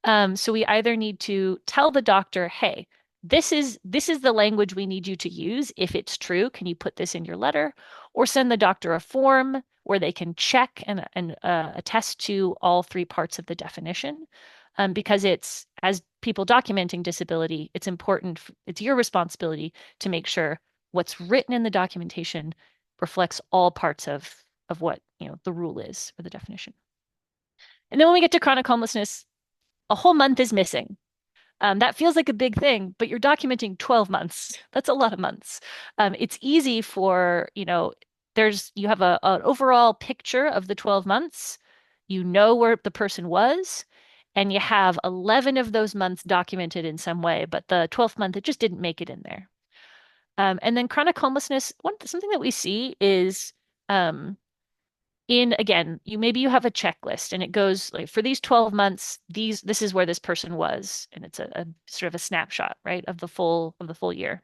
So we either need to tell the doctor, hey, this is the language we need you to use. If it's true, can you put this in your letter? Or send the doctor a form where they can check and attest to all 3 parts of the definition. Because it's, as people documenting disability, it's important, it's your responsibility to make sure what's written in the documentation reflects all parts of what, the rule is for the definition. And then when we get to chronic homelessness, a whole month is missing. That feels like a big thing, but you're documenting 12 months. That's a lot of months. It's easy for, you have an overall picture of the 12 months. You know where the person was, and you have 11 of those months documented in some way, but the 12th month, it just didn't make it in there. And then chronic homelessness, something that we see is again, maybe you have a checklist and it goes like, for these 12 months, this is where this person was, and it's a sort of a snapshot, right, of the full year.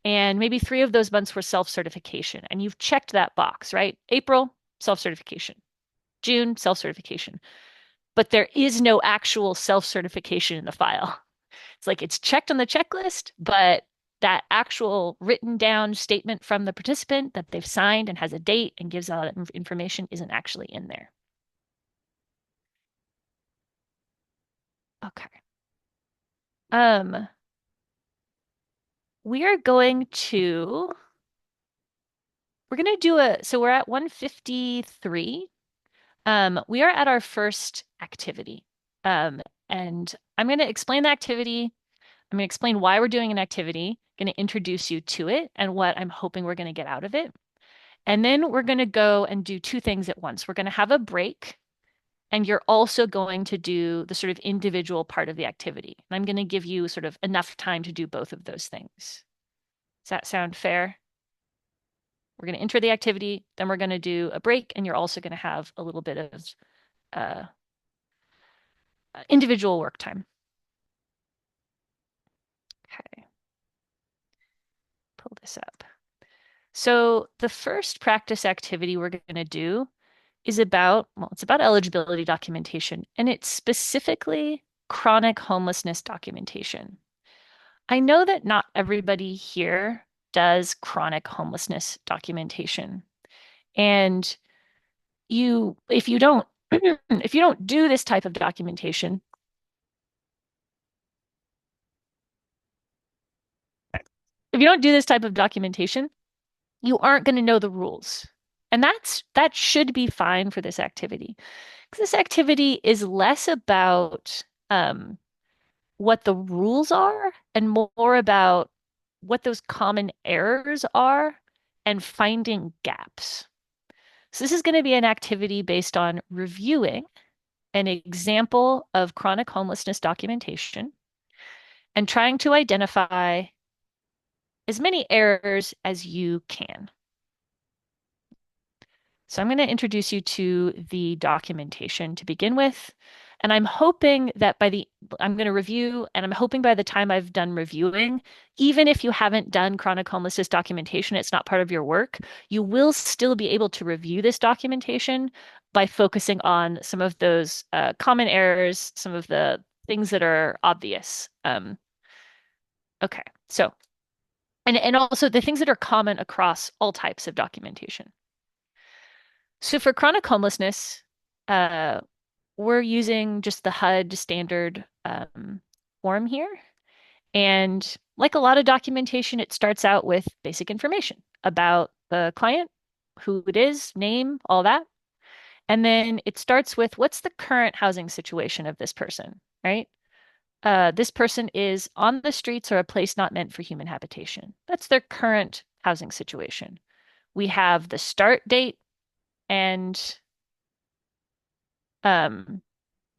And maybe 3 of those months were self-certification, and you've checked that box, right? April, self-certification. June, self-certification. But there is no actual self-certification in the file. It's like it's checked on the checklist, but that actual written down statement from the participant that they've signed and has a date and gives all that information isn't actually in there. Okay. Um, we are going to we're going to do so we're at 153. We are at our first activity. Um, and I'm going to explain the activity. I'm going to explain why we're doing an activity, going to introduce you to it and what I'm hoping we're going to get out of it. And then we're going to go and do two things at once. We're going to have a break, and you're also going to do the sort of individual part of the activity. And I'm going to give you sort of enough time to do both of those things. Does that sound fair? We're going to enter the activity, then we're going to do a break, and you're also going to have a little bit of uh, individual work time. Okay, pull this up. So the first practice activity we're going to do is about, well, it's about eligibility documentation, and it's specifically chronic homelessness documentation. I know that not everybody here does chronic homelessness documentation. And if you don't, if you don't do this type of documentation, you aren't going to know the rules. And that should be fine for this activity. Because this activity is less about what the rules are and more about what those common errors are and finding gaps. So this is going to be an activity based on reviewing an example of chronic homelessness documentation and trying to identify as many errors as you can. So I'm going to introduce you to the documentation to begin with. And I'm hoping that I'm going to review, and I'm hoping by the time I've done reviewing, even if you haven't done chronic homelessness documentation, it's not part of your work, you will still be able to review this documentation by focusing on some of those common errors, some of the things that are obvious. Okay, so, and also the things that are common across all types of documentation. So for chronic homelessness, uh, we're using just the HUD standard form here. And like a lot of documentation, it starts out with basic information about the client, who it is, name, all that. And then it starts with what's the current housing situation of this person, right? This person is on the streets or a place not meant for human habitation. That's their current housing situation. We have the start date and um,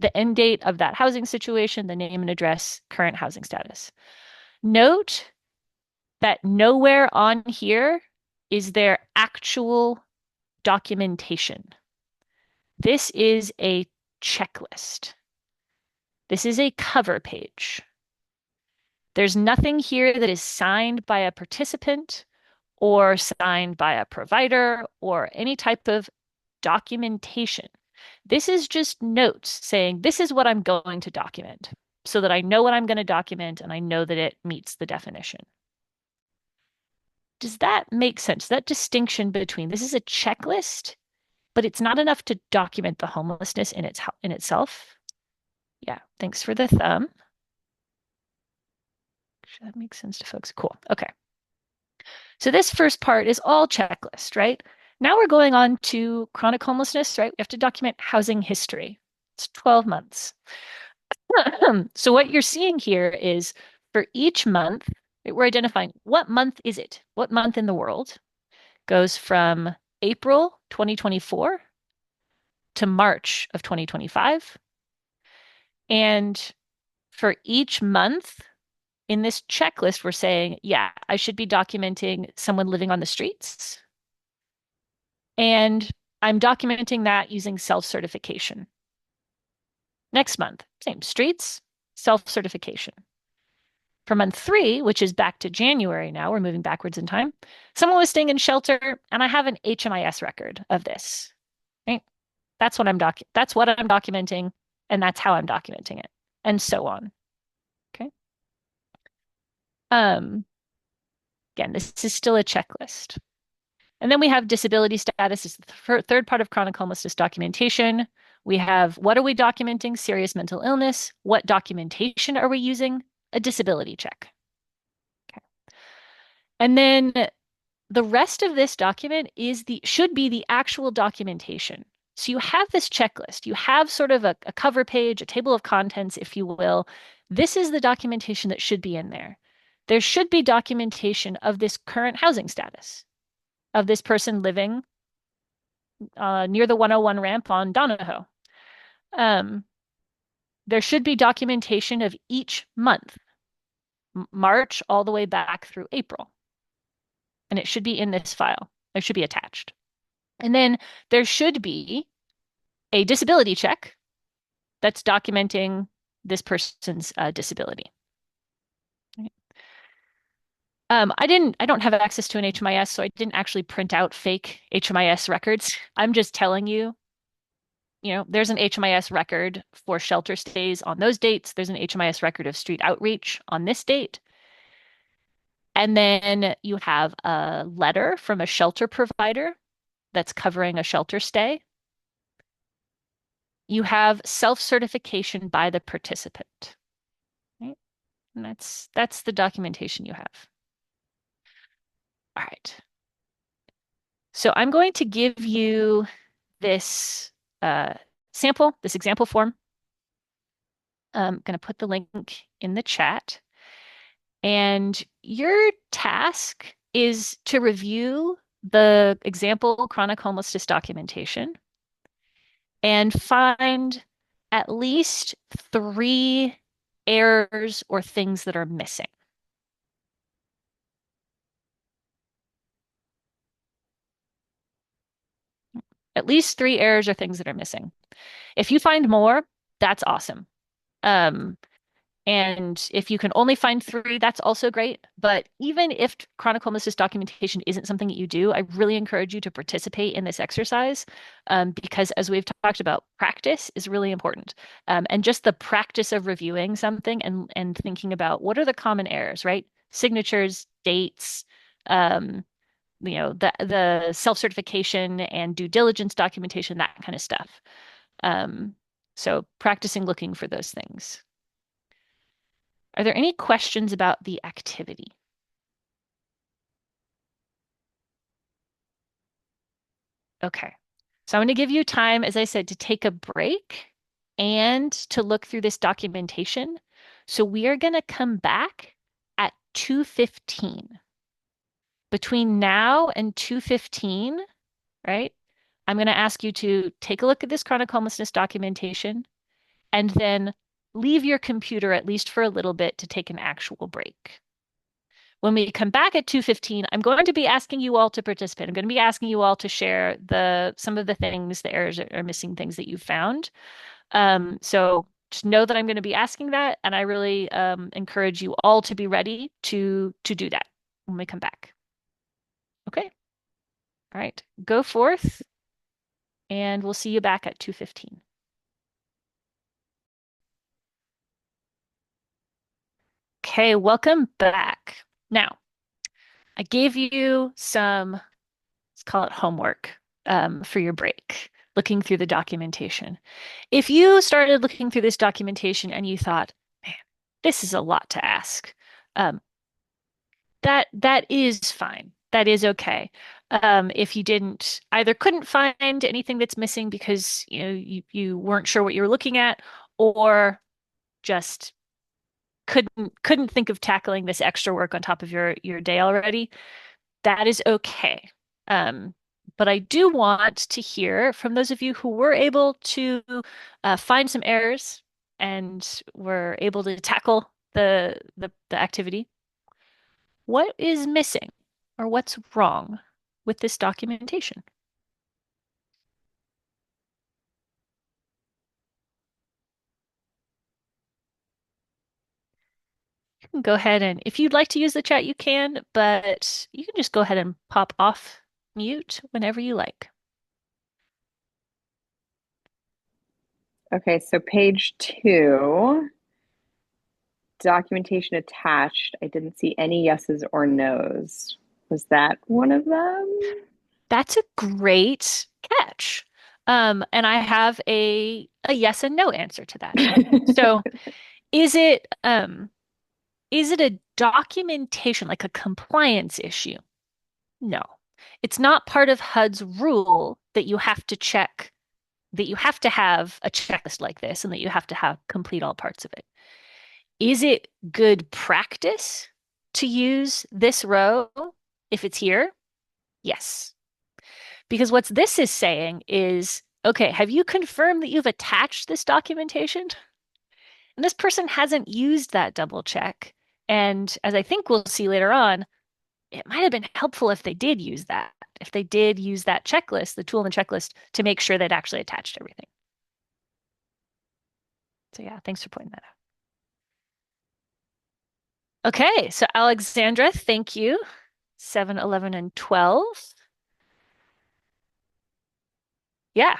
the end date of that housing situation, the name and address, current housing status. Note that nowhere on here is there actual documentation. This is a checklist. This is a cover page. There's nothing here that is signed by a participant or signed by a provider or any type of documentation. This is just notes saying this is what I'm going to document so that I know what I'm going to document and I know that it meets the definition. Does that make sense? That distinction between this is a checklist, but it's not enough to document the homelessness in itself. Yeah, thanks for the thumb. Sure that makes sense to folks. Cool. Okay. So this first part is all checklist, right? Now we're going on to chronic homelessness, right? We have to document housing history. It's 12 months. So what you're seeing here is for each month, we're identifying what month is it? What month in the world goes from April 2024 to March of 2025. And for each month in this checklist, we're saying, yeah, I should be documenting someone living on the streets. And I'm documenting that using self-certification. Next month, same streets, self-certification. For month 3, which is back to January now, we're moving backwards in time, someone was staying in shelter, and I have an HMIS record of this. Right? That's what I'm documenting, and that's how I'm documenting it, and so on. Okay. Again, this is still a checklist. And then we have disability status is the third part of chronic homelessness documentation. We have what are we documenting? Serious mental illness. What documentation are we using? A disability check. Okay. And then the rest of this document should be the actual documentation. So you have this checklist. You have sort of a cover page, a table of contents, if you will. This is the documentation that should be in there. There should be documentation of this current housing status of this person living near the 101 ramp on Donahoe. There should be documentation of each month, March all the way back through April. And it should be in this file. It should be attached. And then there should be a disability check that's documenting this person's disability. I don't have access to an HMIS, so I didn't actually print out fake HMIS records. I'm just telling you, there's an HMIS record for shelter stays on those dates. There's an HMIS record of street outreach on this date. And then you have a letter from a shelter provider that's covering a shelter stay. You have self-certification by the participant, right? And that's the documentation you have. All right. So I'm going to give you this this example form. I'm going to put the link in the chat. And your task is to review the example chronic homelessness documentation and find at least 3 errors or things that are missing. At least 3 errors or things that are missing. If you find more, that's awesome. And if you can only find 3, that's also great. But even if chronic homelessness documentation isn't something that you do, I really encourage you to participate in this exercise because as we've talked about, practice is really important. And just the practice of reviewing something and thinking about what are the common errors, right? Signatures, dates, the self-certification and due diligence documentation, that kind of stuff. So practicing looking for those things. Are there any questions about the activity? Okay. So I'm going to give you time, as I said, to take a break and to look through this documentation. So we are going to come back at 2:15. Between now and 2:15, right? I'm going to ask you to take a look at this chronic homelessness documentation and then leave your computer at least for a little bit to take an actual break. When we come back at 2:15, I'm going to be asking you all to participate. I'm going to be asking you all to share some of the things, the errors or missing things that you've found. So just know that I'm going to be asking that, and I really encourage you all to be ready to do that when we come back. Okay. All right. Go forth, and we'll see you back at 2:15. Okay, welcome back. Now, I gave you some, let's call it homework for your break, looking through the documentation. If you started looking through this documentation and you thought, man, this is a lot to ask, that is fine. That is okay. If you couldn't find anything that's missing because you weren't sure what you were looking at, or just couldn't think of tackling this extra work on top of your day already, that is okay. But I do want to hear from those of you who were able to find some errors and were able to tackle the activity. What is missing or what's wrong with this documentation? You can go ahead and, if you'd like to use the chat, you can, but you can just go ahead and pop off mute whenever you like. Okay, so page 2 documentation attached. I didn't see any yeses or nos. Was that one of them? That's a great catch. And I have a yes and no answer to that. So is it a documentation, like a compliance issue? No. It's not part of HUD's rule that you have to check, that you have to have a checklist like this and that you have to have complete all parts of it. Is it good practice to use this row if it's here? Yes. Because what this is saying is, okay, have you confirmed that you've attached this documentation? And this person hasn't used that double check. And as I think we'll see later on, it might have been helpful if they did use that, if they did use that checklist, the tool and the checklist, to make sure they'd actually attached everything. So yeah, thanks for pointing that out. Okay, so Alexandra, thank you. 7, 11, and 12. Yeah.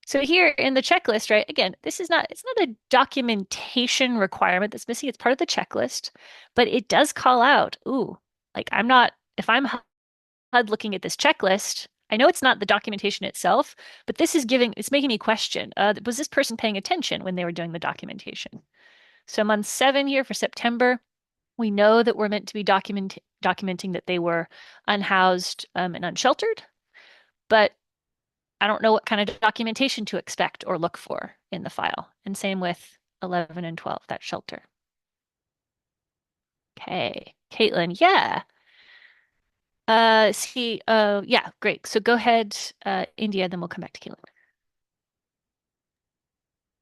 So here in the checklist, right? Again, it's not a documentation requirement that's missing. It's part of the checklist, but it does call out, ooh, like if I'm HUD looking at this checklist, I know it's not the documentation itself, but it's making me question, was this person paying attention when they were doing the documentation? So month 7 here for September, we know that we're meant to be documenting that they were unhoused and unsheltered, but I don't know what kind of documentation to expect or look for in the file. And same with 11 and 12, that shelter. Okay, Caitlin, yeah. Yeah, great. So go ahead, India, then we'll come back to Caitlin.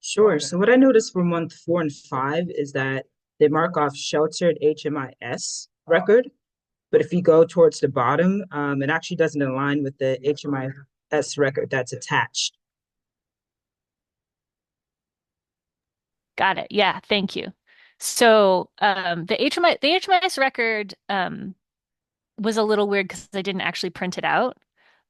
Sure. So what I noticed for month 4 and 5 is that they mark off sheltered HMIS record, but if you go towards the bottom, it actually doesn't align with the HMIS record that's attached. Got it. Yeah, thank you. So the HMIS record was a little weird because I didn't actually print it out.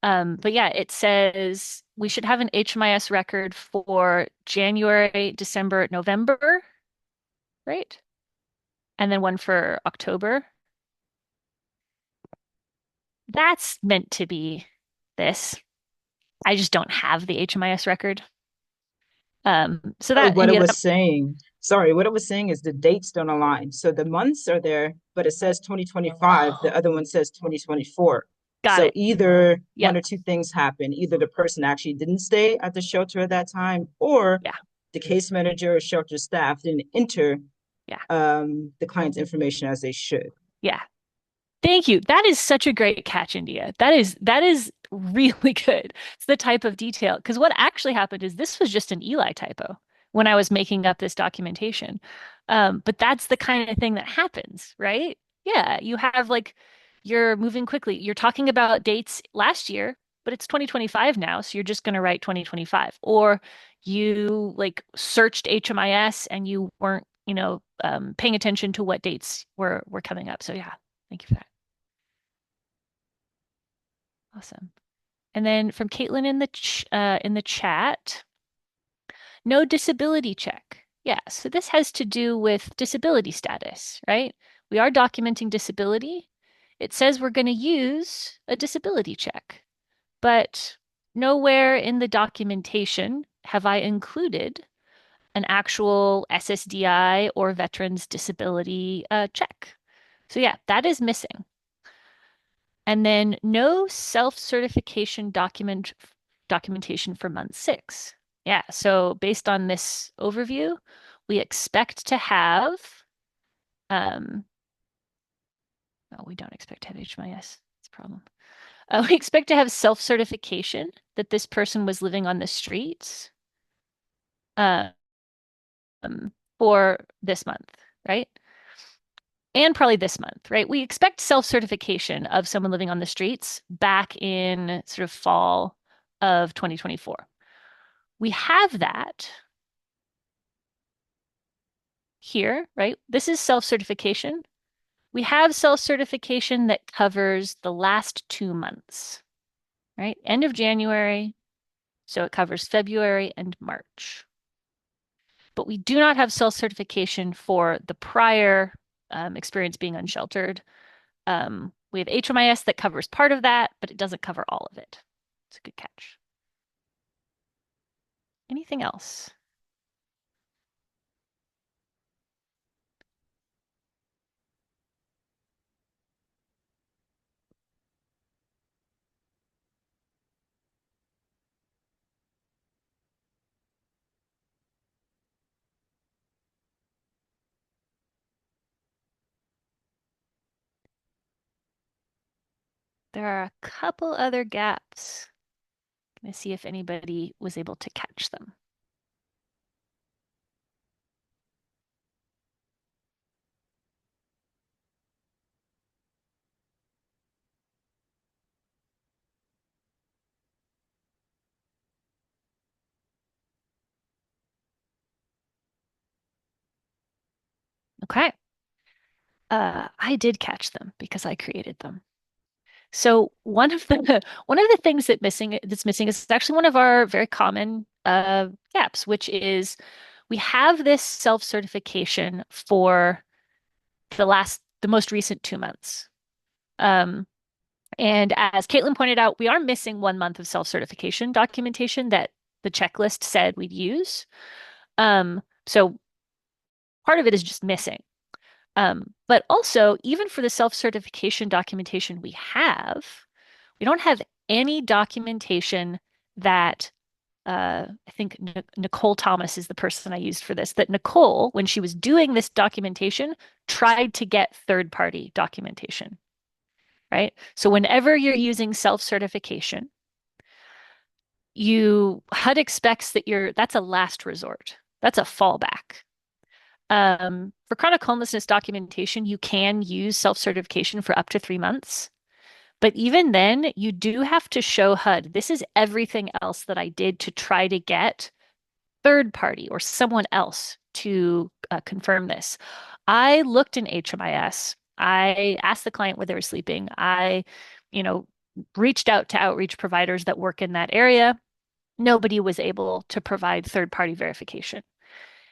But yeah, it says we should have an HMIS record for January, December, November, right? And then one for October. That's meant to be this. I just don't have the HMIS record. So that What it India, was saying, sorry, what it was saying is the dates don't align. So the months are there, but it says 2025. The other one says 2024. got So it. either one Yep. or two things happen. Either the person actually didn't stay at the shelter at that time, or Yeah. the case manager or shelter staff didn't enter Yeah. the client's information as they should. Yeah. Thank you. That is such a great catch, India. That is really good. It's the type of detail. Because what actually happened is this was just an Eli typo when I was making up this documentation. But that's the kind of thing that happens, right? Yeah, you have like you're moving quickly. You're talking about dates last year, but it's 2025 now, so you're just going to write 2025. Or you like searched HMIS and you weren't, paying attention to what dates were coming up. So yeah, thank you for that. Awesome. And then from Caitlin in the chat, no disability check. Yeah, so this has to do with disability status, right? We are documenting disability. It says we're going to use a disability check, but nowhere in the documentation have I included an actual SSDI or veterans disability check. So yeah, that is missing. And then no self-certification documentation for month 6. Yeah, so based on this overview, we expect to have, no, we don't expect to have HMIS. That's a problem. We expect to have self-certification that this person was living on the streets um, for this month, right? And probably this month, right? We expect self-certification of someone living on the streets back in sort of fall of 2024. We have that here, right? This is self-certification. We have self-certification that covers the last 2 months, right? End of January, so it covers February and March. but we do not have self-certification for the prior experience being unsheltered. We have HMIS that covers part of that, but it doesn't cover all of it. It's a good catch. Anything else? There are a couple other gaps. I'm going to see if anybody was able to catch them. Okay. I did catch them because I created them. So one of the one of the things that's missing is actually one of our very common gaps, which is we have this self-certification for the most recent 2 months. Um, and as Caitlin pointed out, we are missing 1 month of self-certification documentation that the checklist said we'd use. So part of it is just missing. But also, even for the self-certification documentation we don't have any documentation that I think Nicole Thomas is the person I used for this, that Nicole, when she was doing this documentation, tried to get third-party documentation, right? So whenever you're using self-certification, HUD expects that's a last resort. That's a fallback. For chronic homelessness documentation, you can use self-certification for up to 3 months. But even then, you do have to show HUD. This is everything else that I did to try to get third party or someone else to confirm this. I looked in HMIS. I asked the client where they were sleeping. I, you know, reached out to outreach providers that work in that area. Nobody was able to provide third party verification.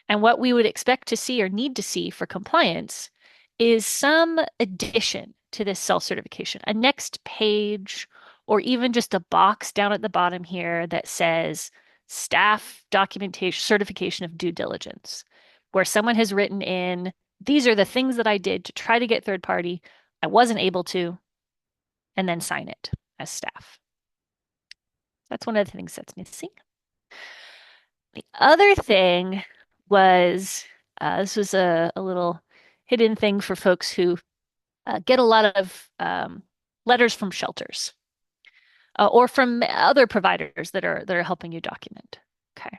And what we would expect to see or need to see for compliance is some addition to this self-certification, a next page, or even just a box down at the bottom here that says staff documentation, certification of due diligence, where someone has written in, these are the things that I did to try to get third party. I wasn't able to, and then sign it as staff. That's one of the things that's missing. The other thing was this was a little hidden thing for folks who get a lot of letters from shelters or from other providers that are helping you document. Okay.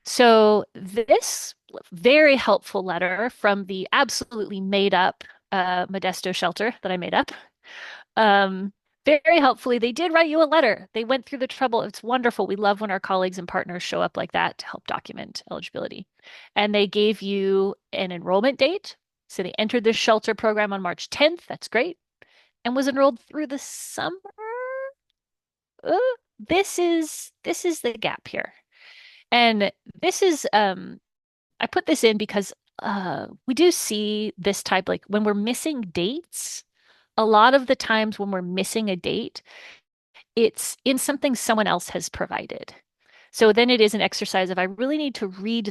So this very helpful letter from the absolutely made up Modesto shelter that I made up. Um, Very helpfully, they did write you a letter. They went through the trouble. It's wonderful. We love when our colleagues and partners show up like that to help document eligibility. And they gave you an enrollment date. So they entered the shelter program on March 10th. That's great. And was enrolled through the summer. Uh, this is the gap here. And this is I put this in because we do see this type, like when we're missing dates, a lot of the times when we're missing a date, it's in something someone else has provided. So then it is an exercise of I really need to read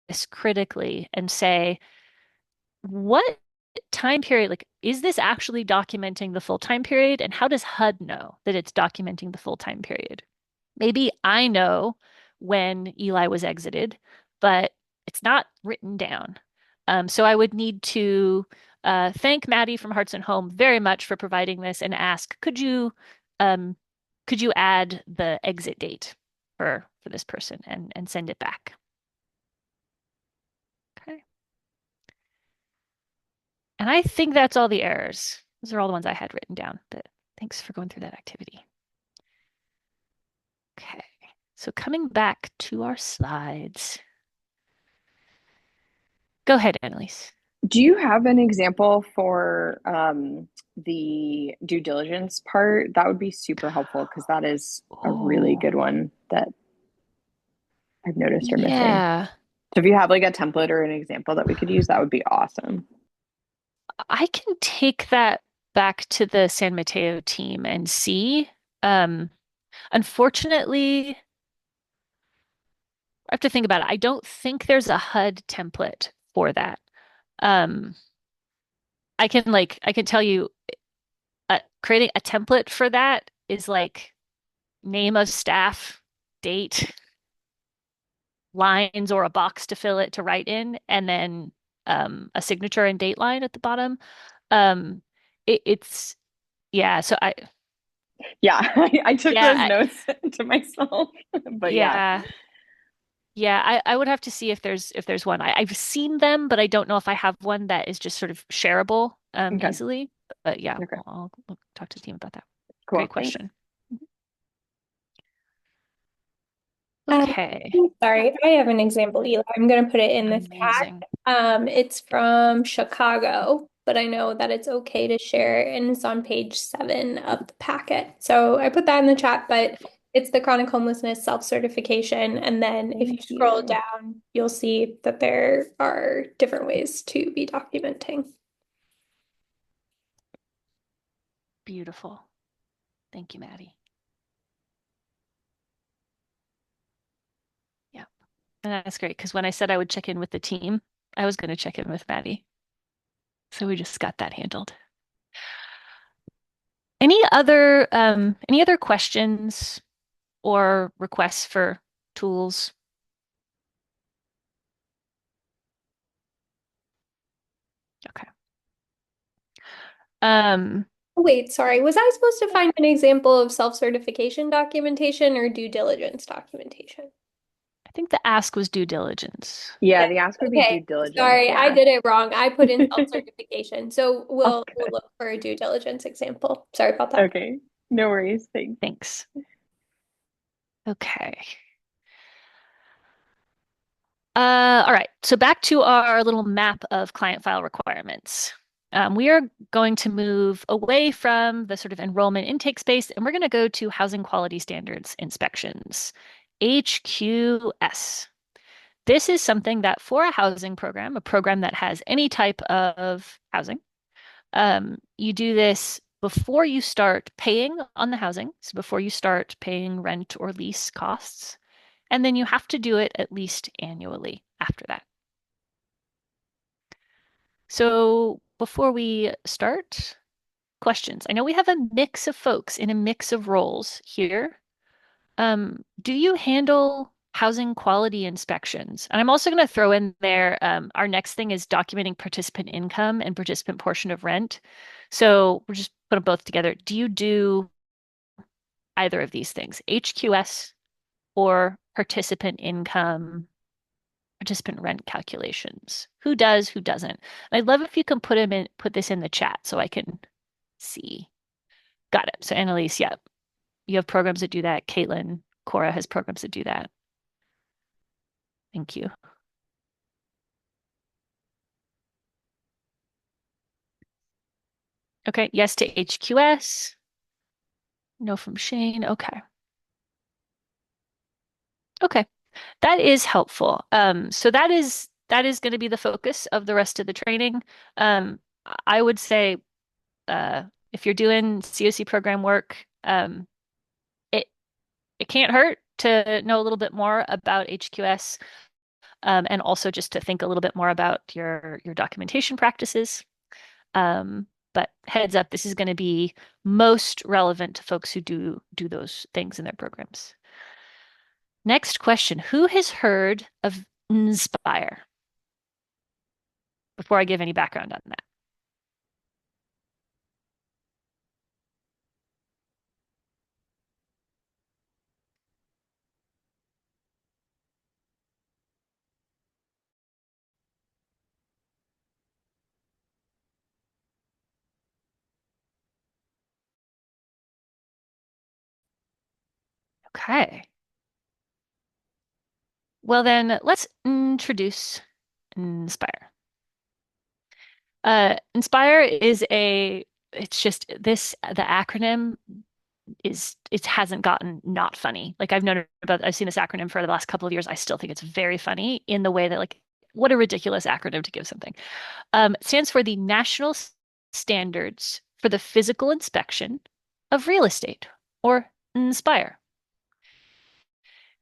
this critically and say, what time period, like, is this actually documenting the full time period? And how does HUD know that it's documenting the full time period? Maybe I know when Eli was exited, but it's not written down. So I would need to thank Maddie from Hearts and Home very much for providing this and ask, um, could you add the exit date for this person and send it back? Okay. And I think that's all the errors. Those are all the ones I had written down, but thanks for going through that activity. Okay. So coming back to our slides. Go ahead, Annalise. Do you have an example for the due diligence part? That would be super helpful because that is a really Oh, good one that I've noticed are missing. yeah. So if you have like a template or an example that we could use, that would be awesome. I can take that back to the San Mateo team and see. Um, Unfortunately, I have to think about it. I don't think there's a HUD template for that. Um, I can tell you, creating a template for that is like name of staff, date, lines, or a box to fill it to write in, and then a signature and date line at the bottom. Um, it's yeah. So Yeah, I took yeah, those notes to myself. But yeah. yeah. Yeah, I would have to see if there's one. I've seen them, but I don't know if I have one that is just sort of shareable Okay. easily. But yeah, Okay. I'll talk to the team about that. Cool. Great Thanks. question. Um, Okay, sorry, I have an example, Eli. I'm going to put it in the chat. amazing. It's from Chicago, but I know that it's okay to share, and it's on page 7 of the packet. So I put that in the chat, but it's the chronic homelessness self-certification. And then if you Thank scroll you. down, you'll see that there are different ways to be documenting. Beautiful. Thank you, Maddie. Yeah, and that's great because when I said I would check in with the team, I was going to check in with Maddie. So we just got that handled. Any other questions or requests for tools? Okay. Um, Oh, wait, sorry. Was I supposed to find an example of self-certification documentation or due diligence documentation? I think the ask was due diligence. Yeah, the ask would be due Okay, diligence. sorry, I Yeah. did it wrong. I put in self-certification. So Oh, we'll good. look for a due diligence example. Sorry about that. Okay. No worries. Thanks. Thanks. Okay. All right. So back to our little map of client file requirements. We are going to move away from the sort of enrollment intake space, and we're going to go to housing quality standards inspections, HQS. This is something that for a housing program, a program that has any type of housing, you do this before you start paying on the housing, so before you start paying rent or lease costs, and then you have to do it at least annually after that. So before we start, questions. I know we have a mix of folks in a mix of roles here. Do you handle housing quality inspections? And I'm also going to throw in there, our next thing is documenting participant income and participant portion of rent. So we'll just put them both together. Do you do either of these things, HQS or participant income, participant rent calculations? Who does, who doesn't? And I'd love if you can put this in the chat so I can see. Got it. So Annalise, yeah, you have programs that do that. Caitlin, Cora has programs that do that. Thank you. Okay, yes to HQS. No from Shane. Okay. Okay. That is helpful. So that is going to be the focus of the rest of the training. Um, I would say if you're doing CoC program work, it it can't hurt to know a little bit more about HQS, and also just to think a little bit more about your documentation practices. But heads up, this is going to be most relevant to folks who do those things in their programs. Next question. Who has heard of Inspire? Before I give any background on that. Okay. Well then, let's introduce Inspire. Inspire is it's just this, the acronym it hasn't gotten not funny. Like I've seen this acronym for the last couple of years. I still think it's very funny in the way that like what a ridiculous acronym to give something. It stands for the National Standards for the Physical Inspection of Real Estate, or INSPIRE.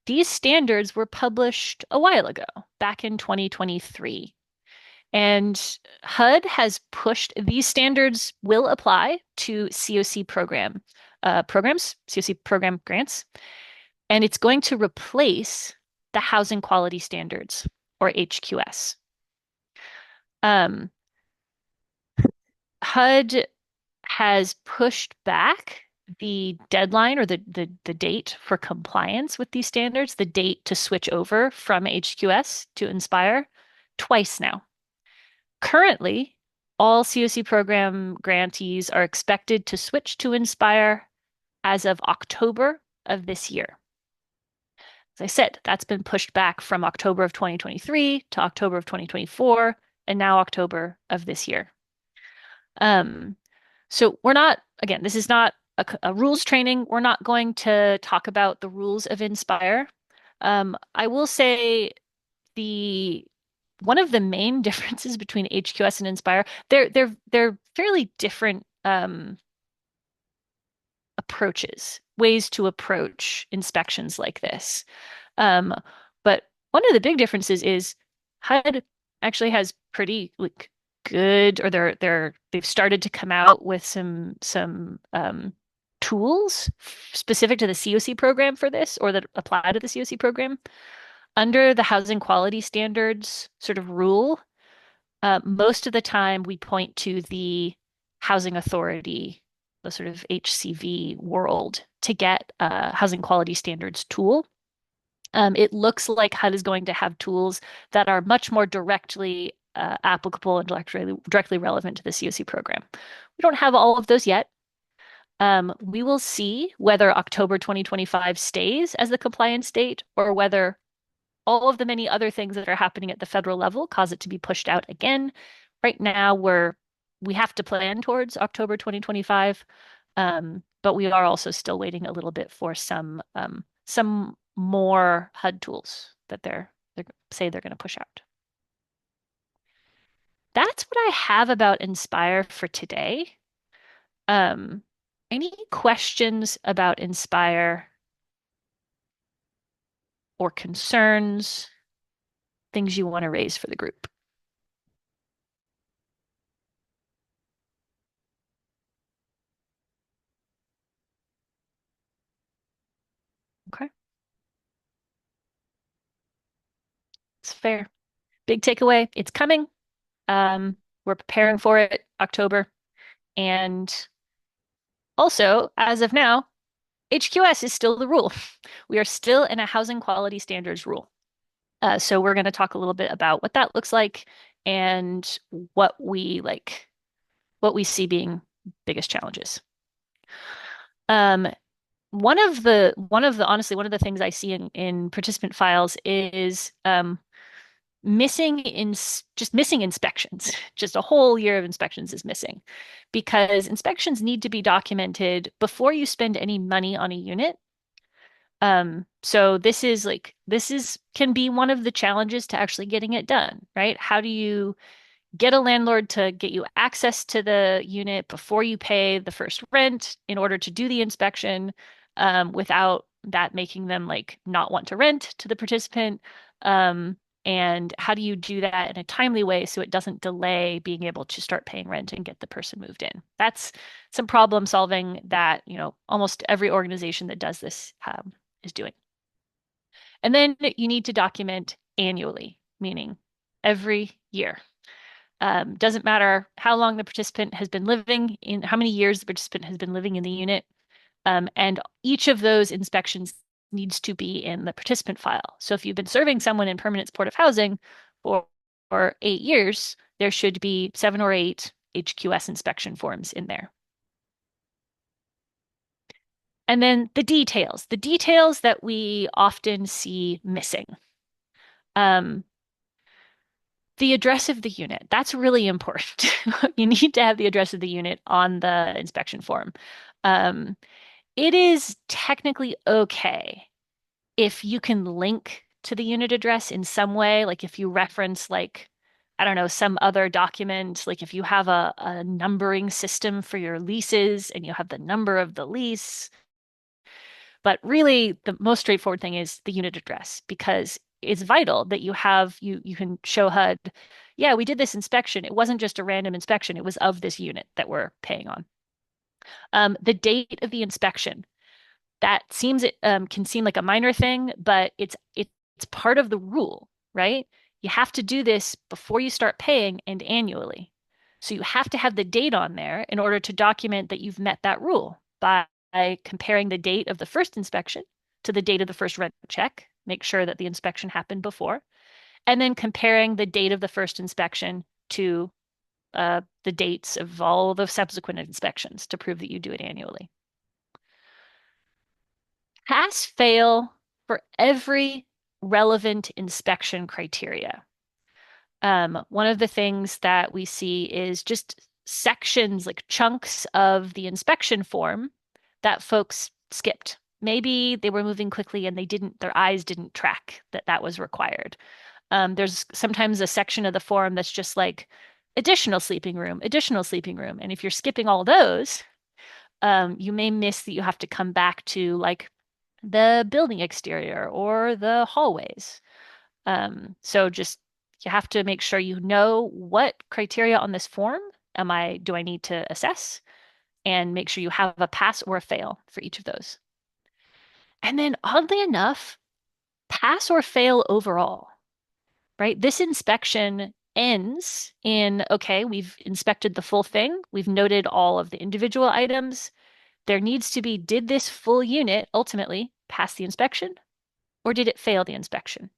These standards were published a while ago, back in 2023. And HUD has pushed these standards will apply to CoC programs, CoC program grants, and it's going to replace the Housing Quality Standards, or HQS. HUD has pushed back the deadline or the date for compliance with these standards, the date to switch over from HQS to INSPIRE, twice now. Currently, all CoC program grantees are expected to switch to INSPIRE as of October of this year. As I said, that's been pushed back from October of 2023 to October of 2024, and now October of this year. So we're not, again, this is not a rules training. We're not going to talk about the rules of INSPIRE. I will say one of the main differences between HQS and INSPIRE, they're fairly different approaches, ways to approach inspections like this. But one of the big differences is HUD actually has pretty like good, or they've started to come out with some tools specific to the CoC program for this, or that apply to the CoC program. Under the housing quality standards sort of rule, most of the time we point to the housing authority, the sort of HCV world, to get a housing quality standards tool. It looks like HUD is going to have tools that are much more directly applicable and directly relevant to the CoC program. We don't have all of those yet. We will see whether October 2025 stays as the compliance date, or whether all of the many other things that are happening at the federal level cause it to be pushed out again. Right now, we have to plan towards October 2025, but we are also still waiting a little bit for some more HUD tools that they say they're going to push out. That's what I have about INSPIRE for today. Any questions about INSPIRE or concerns, things you want to raise for the group? Okay. It's fair. Big takeaway, it's coming. We're preparing for it October. And also, as of now, HQS is still the rule. We are still in a housing quality standards rule. So we're going to talk a little bit about what that looks like and what we see being biggest challenges. Honestly, one of the things I see in participant files is missing inspections. Just a whole year of inspections is missing, because inspections need to be documented before you spend any money on a unit. So this can be one of the challenges to actually getting it done, right? How do you get a landlord to get you access to the unit before you pay the first rent in order to do the inspection, without that making them like not want to rent to the participant? And how do you do that in a timely way so it doesn't delay being able to start paying rent and get the person moved in? That's some problem solving that, almost every organization that does this is doing. And then you need to document annually, meaning every year. Doesn't matter how long the participant has been living in, how many years the participant has been living in the unit. And each of those inspections needs to be in the participant file. So if you've been serving someone in permanent supportive housing for 8 years, there should be 7 or 8 HQS inspection forms in there. And then the details that we often see missing. The address of the unit, that's really important. You need to have the address of the unit on the inspection form. it is technically okay if you can link to the unit address in some way, like if you reference like, I don't know, some other document, like if you have a numbering system for your leases and you have the number of the lease. But really, the most straightforward thing is the unit address because it's vital that you can show HUD, yeah, we did this inspection. It wasn't just a random inspection, it was of this unit that we're paying on. The date of the inspection. That seems can seem like a minor thing, but it's part of the rule, right? You have to do this before you start paying and annually. So you have to have the date on there in order to document that you've met that rule by comparing the date of the first inspection to the date of the first rent check. Make sure that the inspection happened before, and then comparing the date of the first inspection to the dates of all the subsequent inspections to prove that you do it annually. Pass fail for every relevant inspection criteria. One of the things that we see is just sections, like chunks of the inspection form that folks skipped. Maybe they were moving quickly and their eyes didn't track that that was required. There's sometimes a section of the form that's just like additional sleeping room, additional sleeping room. And if you're skipping all those, you may miss that you have to come back to like the building exterior or the hallways. So just you have to make sure you know what criteria on this form do I need to assess and make sure you have a pass or a fail for each of those. And then oddly enough, pass or fail overall, right? This inspection ends in, okay, we've inspected the full thing. We've noted all of the individual items. There needs to be, did this full unit ultimately pass the inspection or did it fail the inspection?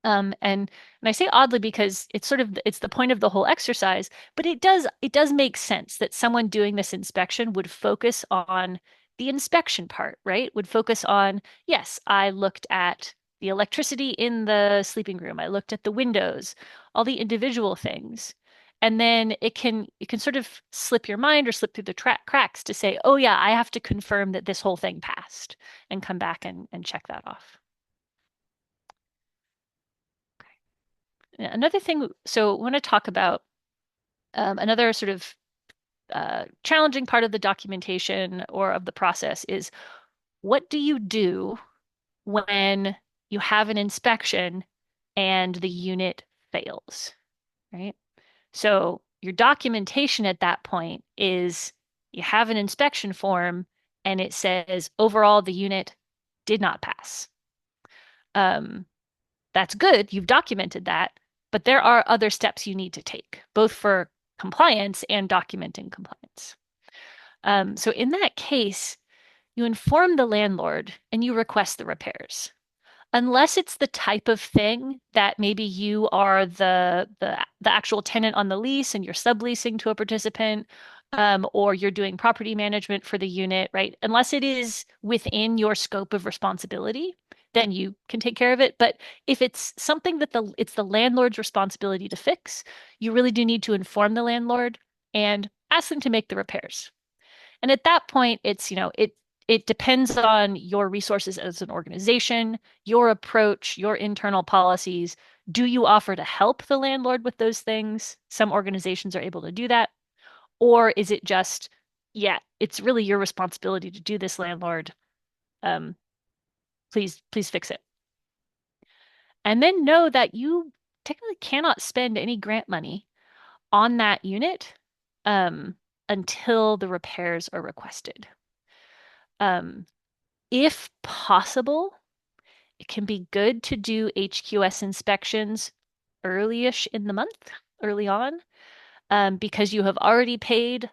And I say oddly because it's the point of the whole exercise, but it does make sense that someone doing this inspection would focus on the inspection part, right? Would focus on, yes, I looked at the electricity in the sleeping room. I looked at the windows, all the individual things. And then it can sort of slip your mind or slip through the cracks to say, oh yeah, I have to confirm that this whole thing passed and come back and check that off. Another thing, so I want to talk about another sort of challenging part of the documentation or of the process is what do you do when you have an inspection and the unit fails, right? So your documentation at that point is you have an inspection form and it says overall the unit did not pass. That's good. You've documented that, but there are other steps you need to take, both for compliance and documenting compliance. So in that case, you inform the landlord and you request the repairs. Unless it's the type of thing that maybe you are the actual tenant on the lease and you're subleasing to a participant, or you're doing property management for the unit, right? Unless it is within your scope of responsibility, then you can take care of it. But if it's something that it's the landlord's responsibility to fix, you really do need to inform the landlord and ask them to make the repairs. And at that point, it depends on your resources as an organization, your approach, your internal policies. Do you offer to help the landlord with those things? Some organizations are able to do that. Or is it just, yeah, it's really your responsibility to do this, landlord. Please fix it. And then know that you technically cannot spend any grant money on that unit until the repairs are requested. If possible, it can be good to do HQS inspections early-ish in the month, early on, because you have already paid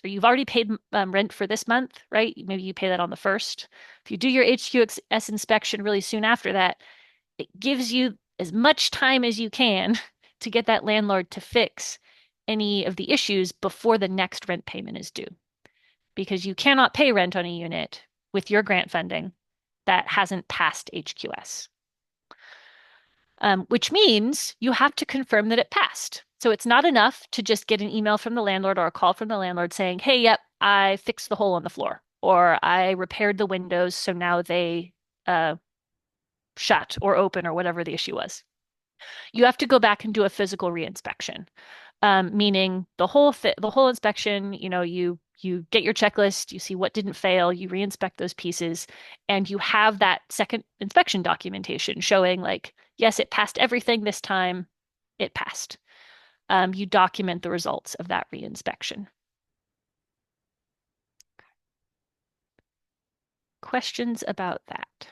you've already paid rent for this month, right? Maybe you pay that on the first. If you do your HQS inspection really soon after that, it gives you as much time as you can to get that landlord to fix any of the issues before the next rent payment is due. Because you cannot pay rent on a unit with your grant funding that hasn't passed HQS. Which means you have to confirm that it passed. So it's not enough to just get an email from the landlord or a call from the landlord saying, hey, yep, I fixed the hole on the floor. or I repaired the windows, so now they uh, shut or open or whatever the issue was. You have to go back and do a physical reinspection, meaning the whole inspection. You get your checklist, you see what didn't fail, you reinspect those pieces, and you have that second inspection documentation showing like, yes, it passed everything this time, it passed. You document the results of that reinspection. Questions about that?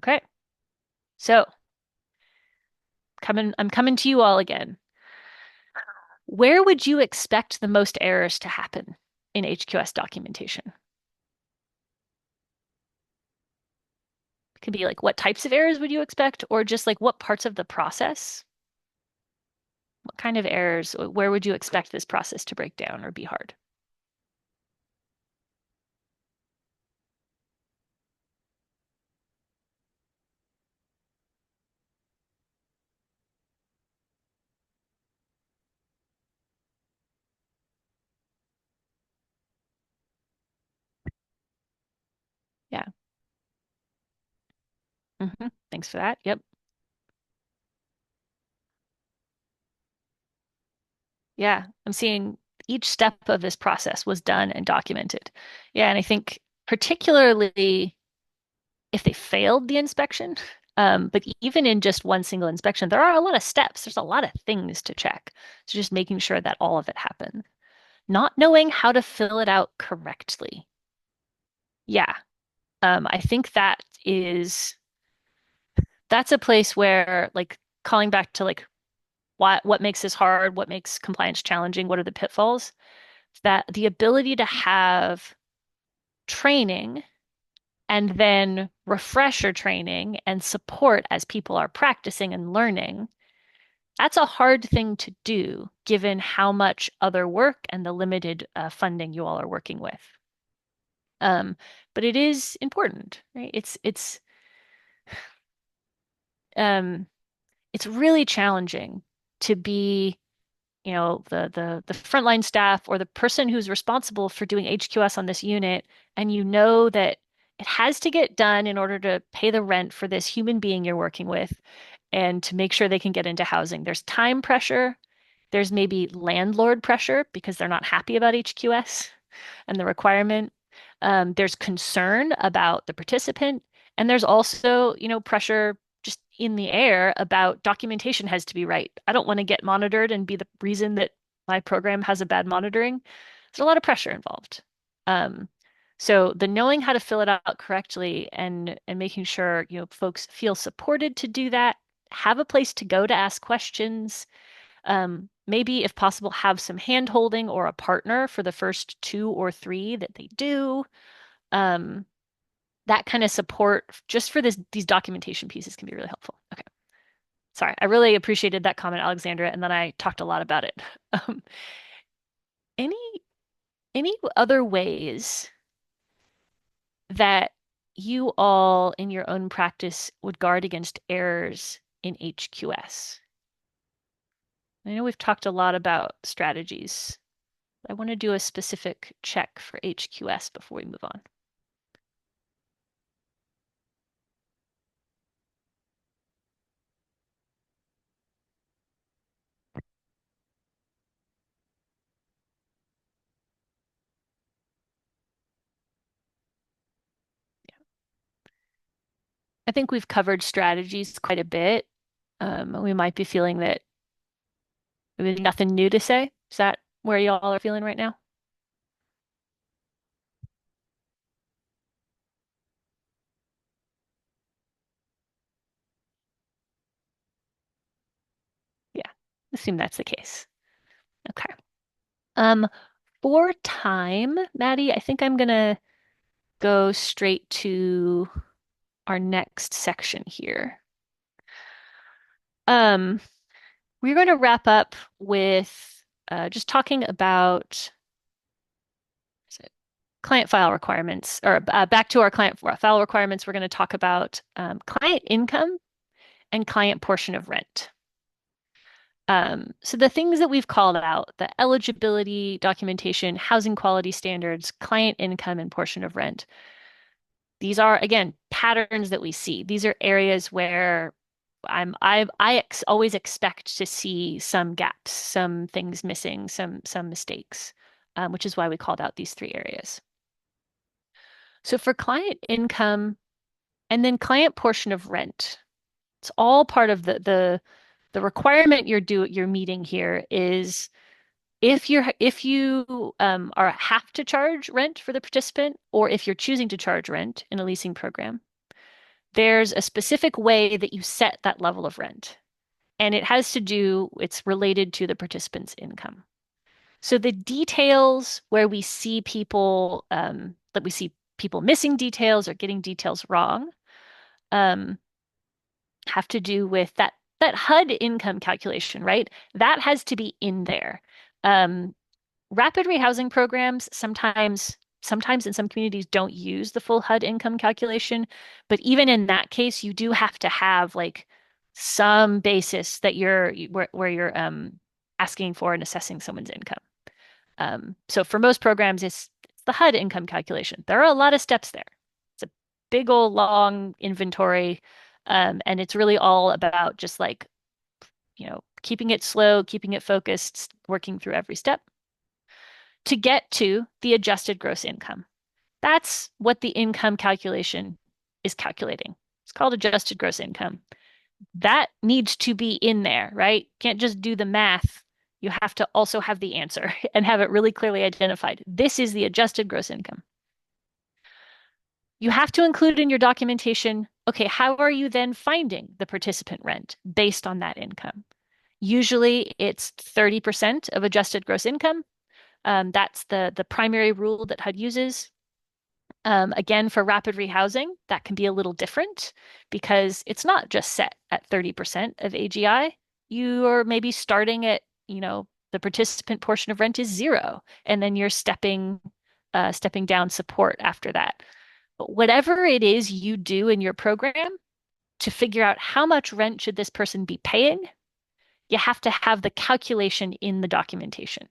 Okay, so I'm coming to you all again. Where would you expect the most errors to happen in HQS documentation? It could be like, what types of errors would you expect, or just like what parts of the process? What kind of errors, where would you expect this process to break down or be hard? Yeah. Thanks for that. Yep. Yeah. I'm seeing each step of this process was done and documented. Yeah. And I think particularly if they failed the inspection, but even in just one single inspection, there are a lot of steps. There's a lot of things to check. So just making sure that all of it happened. Not knowing how to fill it out correctly. Yeah. I think that's a place where like calling back to like what makes this hard, what makes compliance challenging, what are the pitfalls, that the ability to have training and then refresher training and support as people are practicing and learning, that's a hard thing to do given how much other work and the limited funding you all are working with. Um, but it is important, right? Um, it's really challenging to be, the frontline staff or the person who's responsible for doing HQS on this unit, and you know that it has to get done in order to pay the rent for this human being you're working with and to make sure they can get into housing. There's time pressure. There's maybe landlord pressure because they're not happy about HQS and the requirement. There's concern about the participant, and there's also, pressure just in the air about documentation has to be right. I don't want to get monitored and be the reason that my program has a bad monitoring. There's a lot of pressure involved. Um, so the knowing how to fill it out correctly and making sure, folks feel supported to do that, have a place to go to ask questions, maybe if possible, have some hand holding or a partner for the first 2 or 3 that they do. Um, that kind of support just for these documentation pieces can be really helpful. Okay. Sorry, I really appreciated that comment, Alexandra, and then I talked a lot about it. Um, any any other ways that you all in your own practice would guard against errors in HQS? I know we've talked a lot about strategies. I want to do a specific check for HQS before we move on. I think we've covered strategies quite a bit. We might be feeling that maybe nothing new to say. Is that where y'all are feeling right now? Yeah, assume that's the case. Okay. Um, for time, Maddie, I think I'm gonna go straight to our next section here. Um, we're going to wrap up with just talking about client file requirements, or back to our client file requirements, we're going to talk about client income and client portion of rent. So the things that we've called out, the eligibility documentation, housing quality standards, client income, and portion of rent, these are, again, patterns that we see. These are areas where I always expect to see some gaps, some things missing, some mistakes, which is why we called out these three areas. So for client income and then client portion of rent, it's all part of the requirement you're meeting here is if you are have to charge rent for the participant, or if you're choosing to charge rent in a leasing program, there's a specific way that you set that level of rent. And it's related to the participant's income. So the details where we see people missing details or getting details wrong, um, have to do with that HUD income calculation, right? That has to be in there. Rapid rehousing programs sometimes in some communities don't use the full HUD income calculation, but even in that case, you do have to have like some basis that where you're asking for and assessing someone's income. So for most programs, it's the HUD income calculation. There are a lot of steps there. It's a big old long inventory, and it's really all about just like, keeping it slow, keeping it focused, working through every step to get to the adjusted gross income. That's what the income calculation is calculating. It's called adjusted gross income. That needs to be in there, right? Can't just do the math. You have to also have the answer and have it really clearly identified. This is the adjusted gross income. You have to include in your documentation, okay, how are you then finding the participant rent based on that income? Usually it's 30% of adjusted gross income. That's the primary rule that HUD uses. Again, for rapid rehousing, that can be a little different because it's not just set at 30% of AGI. You are maybe starting at, the participant portion of rent is 0, and then you're stepping down support after that. But whatever it is you do in your program to figure out how much rent should this person be paying, you have to have the calculation in the documentation,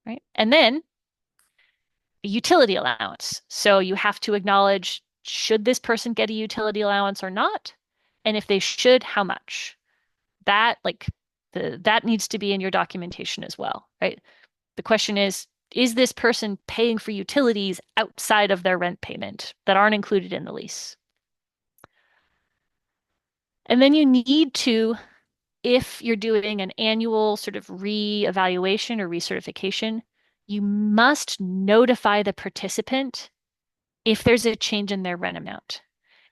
right? And then utility allowance. So you have to acknowledge, should this person get a utility allowance or not? And if they should, how much? That needs to be in your documentation as well, right? The question is this person paying for utilities outside of their rent payment that aren't included in the lease? And then you need to, if you're doing an annual sort of re-evaluation or recertification, you must notify the participant if there's a change in their rent amount.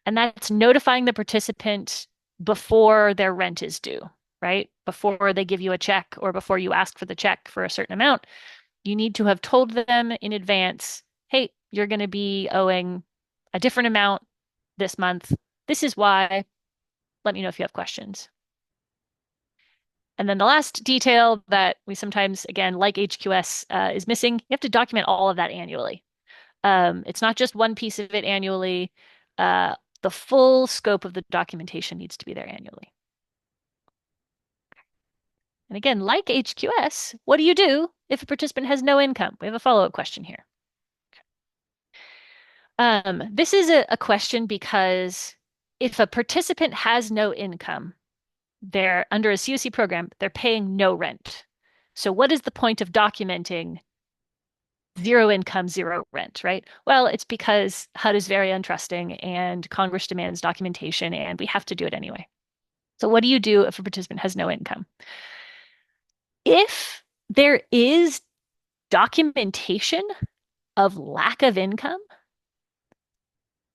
And that's notifying the participant before their rent is due, right? Before they give you a check or before you ask for the check for a certain amount, you need to have told them in advance, hey, you're going to be owing a different amount this month. This is why. Let me know if you have questions. And then the last detail that we sometimes, again, like HQS, is missing, you have to document all of that annually. It's not just one piece of it annually. The full scope of the documentation needs to be there annually. And again, like HQS, what do you do if a participant has no income? We have a follow-up question here. This is a question because if a participant has no income, they're under a CoC program, they're paying no rent. So what is the point of documenting 0 income, 0 rent, right? Well, it's because HUD is very untrusting and Congress demands documentation and we have to do it anyway. So what do you do if a participant has no income? If there is documentation of lack of income,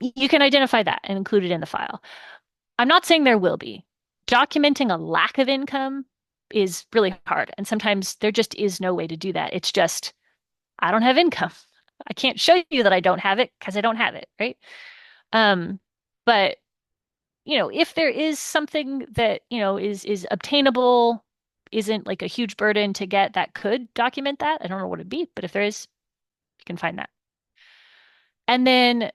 you can identify that and include it in the file. I'm not saying there will be. Documenting a lack of income is really hard. And sometimes there just is no way to do that. It's just, I don't have income. I can't show you that I don't have it because I don't have it, right? But if there is something that, is obtainable, isn't like a huge burden to get, that could document that. I don't know what it'd be, but if there is, You can find that. And then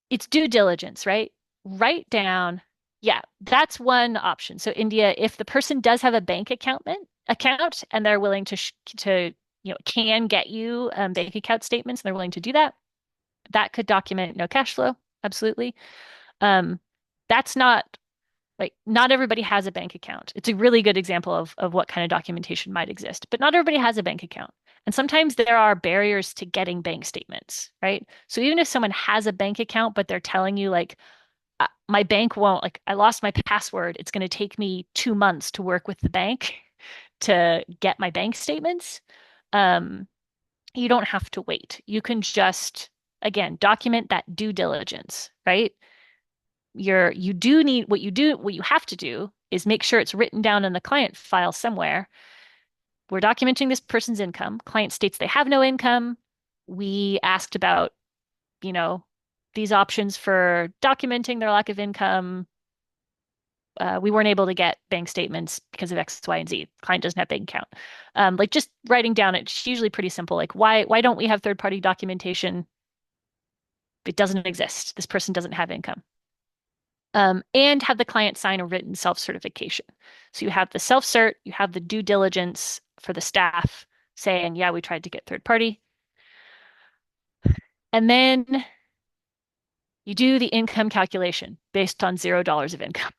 it's due diligence, right? Write down, yeah, that's one option. So India, if the person does have a bank account and they're willing to can get you bank account statements and they're willing to do that, that could document no cash flow. Absolutely. Um, that's not like not everybody has a bank account. It's a really good example of what kind of documentation might exist, but not everybody has a bank account. And sometimes there are barriers to getting bank statements, right? So even if someone has a bank account, but they're telling you like, my bank won't, like, I lost my password. It's going to take me 2 months to work with the bank to get my bank statements. Um, you don't have to wait. You can just, again, document that due diligence, right? You do need what you have to do is make sure it's written down in the client file somewhere. We're documenting this person's income. Client states they have no income. We asked about, you know, these options for documenting their lack of income. We weren't able to get bank statements because of X, Y, and Z. Client doesn't have bank account. Like just writing down, it's usually pretty simple. Like why don't we have third-party documentation? It doesn't exist. This person doesn't have income. And have the client sign a written self-certification. So you have the self-cert, you have the due diligence for the staff saying, yeah, we tried to get third party. And then you do the income calculation based on $0 of income.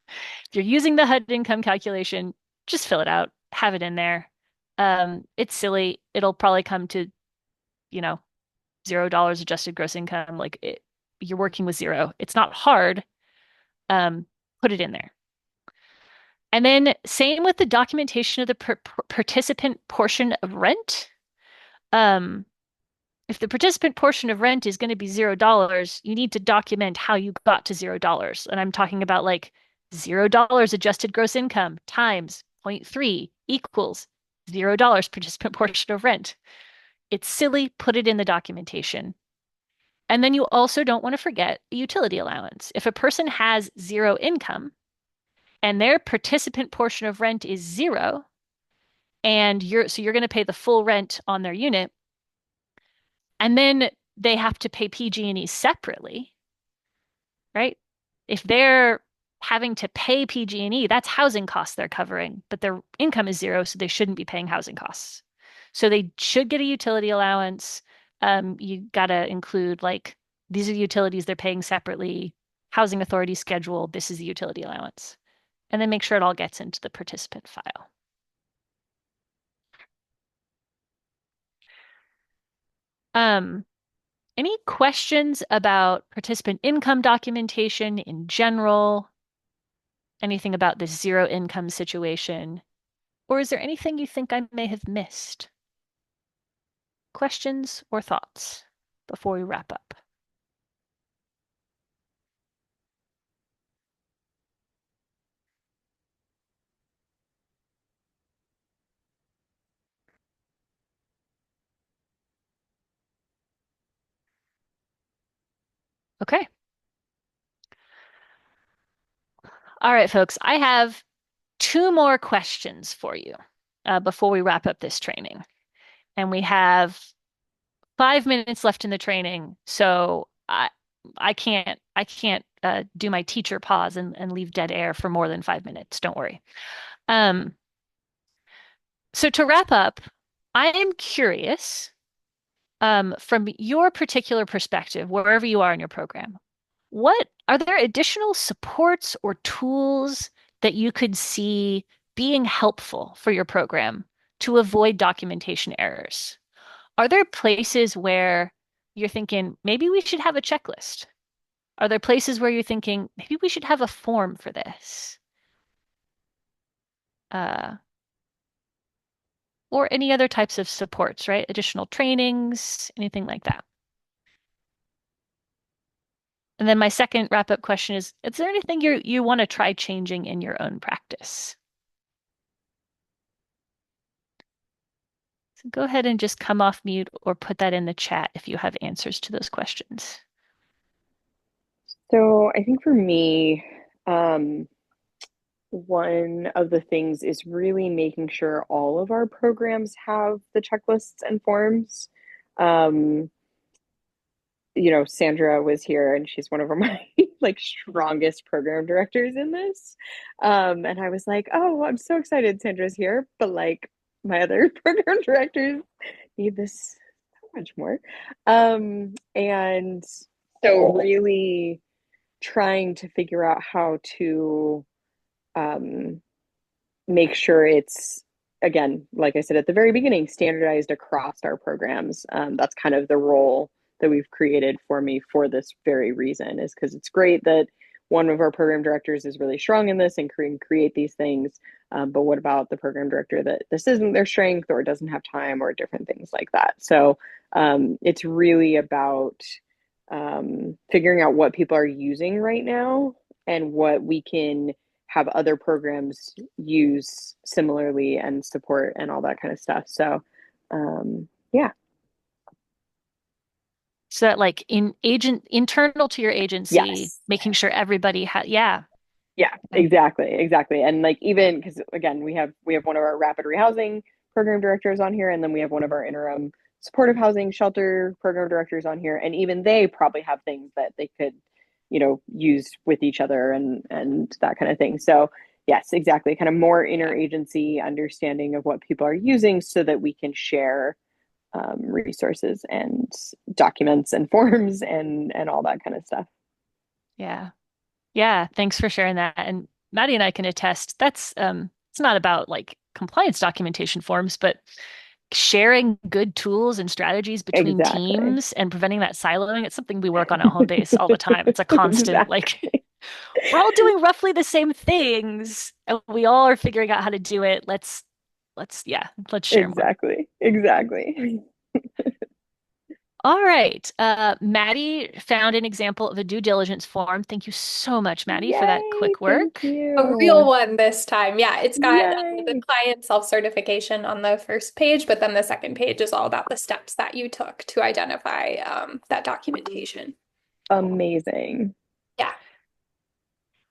If you're using the HUD income calculation, just fill it out, have it in there. It's silly. It'll probably come to, you know, $0 adjusted gross income. You're working with zero. It's not hard. Put it in there. And then same with the documentation of the participant portion of rent. Um, if the participant portion of rent is going to be $0, you need to document how you got to $0. And I'm talking about like $0 adjusted gross income times zero point 0.3 equals $0 participant portion of rent. It's silly, put it in the documentation. And then you also don't want to forget a utility allowance. If a person has zero income and their participant portion of rent is zero, and you're going to pay the full rent on their unit, and then they have to pay PG&E separately, right? If they're having to pay PG&E, that's housing costs they're covering, but their income is zero, so they shouldn't be paying housing costs. So they should get a utility allowance. You got to include like these are the utilities they're paying separately, housing authority schedule, this is the utility allowance. And then make sure it all gets into the participant file. Um, Any questions about participant income documentation in general? Anything about this zero income situation? Or is there anything you think I may have missed? Questions or thoughts before we wrap up? Okay. All right, folks, I have two more questions for you before we wrap up this training. And we have 5 minutes left in the training, so I can't do my teacher pause and leave dead air for more than 5 minutes. Don't worry. Um, so to wrap up, I am curious, from your particular perspective, wherever you are in your program, what are there additional supports or tools that you could see being helpful for your program to avoid documentation errors? Are there places where you're thinking maybe we should have a checklist? Are there places where you're thinking maybe we should have a form for this? Uh, or any other types of supports, right? Additional trainings, anything like that. And then my second wrap-up question is there anything you want to try changing in your own practice? So go ahead and just come off mute or put that in the chat if you have answers to those questions. So I think for me, one of the things is really making sure all of our programs have the checklists and forms. Um, Sandra was here and she's one of my like strongest program directors in this. And I was like, oh, I'm so excited Sandra's here, but like my other program directors need this so much more. And so really trying to figure out how to um, make sure it's, again, like I said at the very beginning, standardized across our programs. That's kind of the role that we've created for me for this very reason, is because it's great that one of our program directors is really strong in this and create these things. But what about the program director that this isn't their strength or doesn't have time or different things like that? So it's really about figuring out what people are using right now and what we can have other programs use similarly and support and all that kind of stuff. So, yeah. So that like internal to your agency, Yes. making sure everybody Yeah, okay. exactly. And like even because again, we have one of our rapid rehousing program directors on here, and then we have one of our interim supportive housing shelter program directors on here, and even they probably have things that they could, use with each other and that kind of thing. So yes, exactly. Kind of more interagency understanding of what people are using so that we can share resources and documents and forms and all that kind of stuff. Yeah. Yeah, thanks for sharing that. And Maddie and I can attest that's it's not about like compliance documentation forms, but sharing good tools and strategies between Exactly. teams and preventing that siloing. It's something we work on at home base all the time. It's a constant like Exactly. we're all doing roughly the same things and we all are figuring out how to do it. Let's share more. Exactly. All right. Maddie found an example of a due diligence form. Thank you so much, Maddie, for that Yay, quick thank work. A real you. one this time. Yeah, it's got the Yay. client self-certification on the first page, but then the second page is all about the steps that you took to identify that documentation. Amazing. Yeah.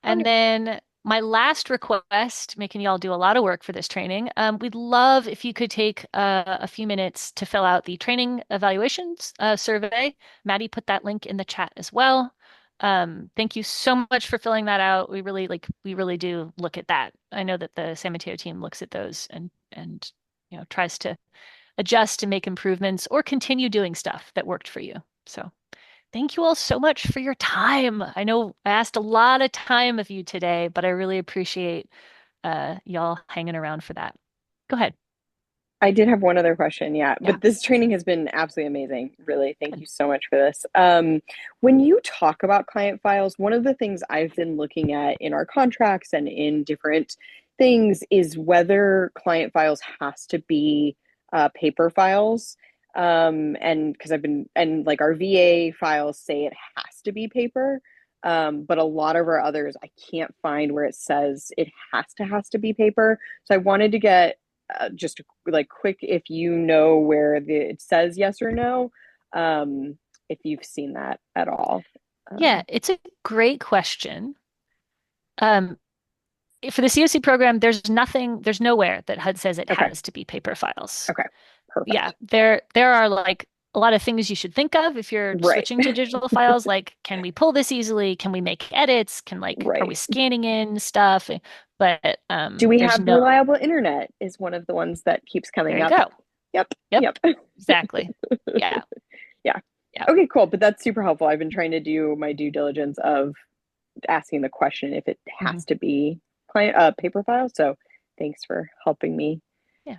And then my last request, making y'all do a lot of work for this training, we'd love if you could take a few minutes to fill out the training evaluations survey. Maddie put that link in the chat as well. Thank you so much for filling that out. We really do look at that. I know that the San Mateo team looks at those and tries to adjust and make improvements or continue doing stuff that worked for you. So thank you all so much for your time. I know I asked a lot of time of you today, but I really appreciate y'all hanging around for that. Go ahead. I did have one other question, yeah, Yeah, but this training has been absolutely amazing. Really, thank good. you so much for this. When you talk about client files, one of the things I've been looking at in our contracts and in different things is whether client files has to be paper files. And because and like our VA files say it has to be paper. But a lot of our others, I can't find where it says it has to be paper. So I wanted to get just like quick if you know where it says yes or no, if you've seen that at all. Yeah, it's a great question. Um, for the CoC program, there's nowhere that HUD says it Okay. has to be paper files. Okay. Yeah, Perfect. there are like a lot of things you should think of if you're Right. switching to digital files, like can we pull this easily? Can we make edits? Are we Right. scanning in stuff? But Do we there's have no reliable internet is one of the ones that keeps there coming you up. go. Yep. Yep, Yep. exactly. Yeah, Yeah. yeah. Okay, cool. But that's super helpful. I've been trying to do my due diligence of asking the question if it Hmm. has to be client paper file. So thanks for helping me Yeah,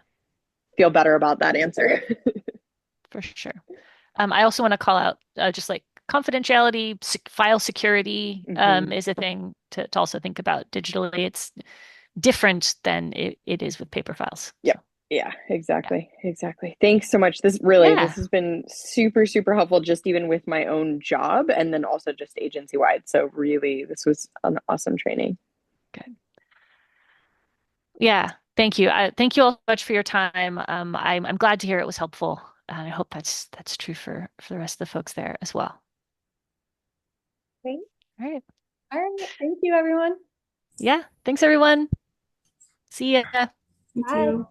feel better about that answer. for sure. I also want to call out just like confidentiality, file security Hmm. is a thing to also think about digitally. It's different than it is with paper files. So Yep. Yeah, yeah. exactly. Thanks so much. This Yeah. has been super, super helpful just even with my own job and then also just agency wide. So really, this was an awesome training. Good. Yeah. Thank you. Thank you all so much for your time. I'm glad to hear it was helpful. And I hope that's true for the rest of the folks there as well. Great. All right. All right. Thank you, everyone. Yeah. Thanks, everyone. See ya. You Bye. too.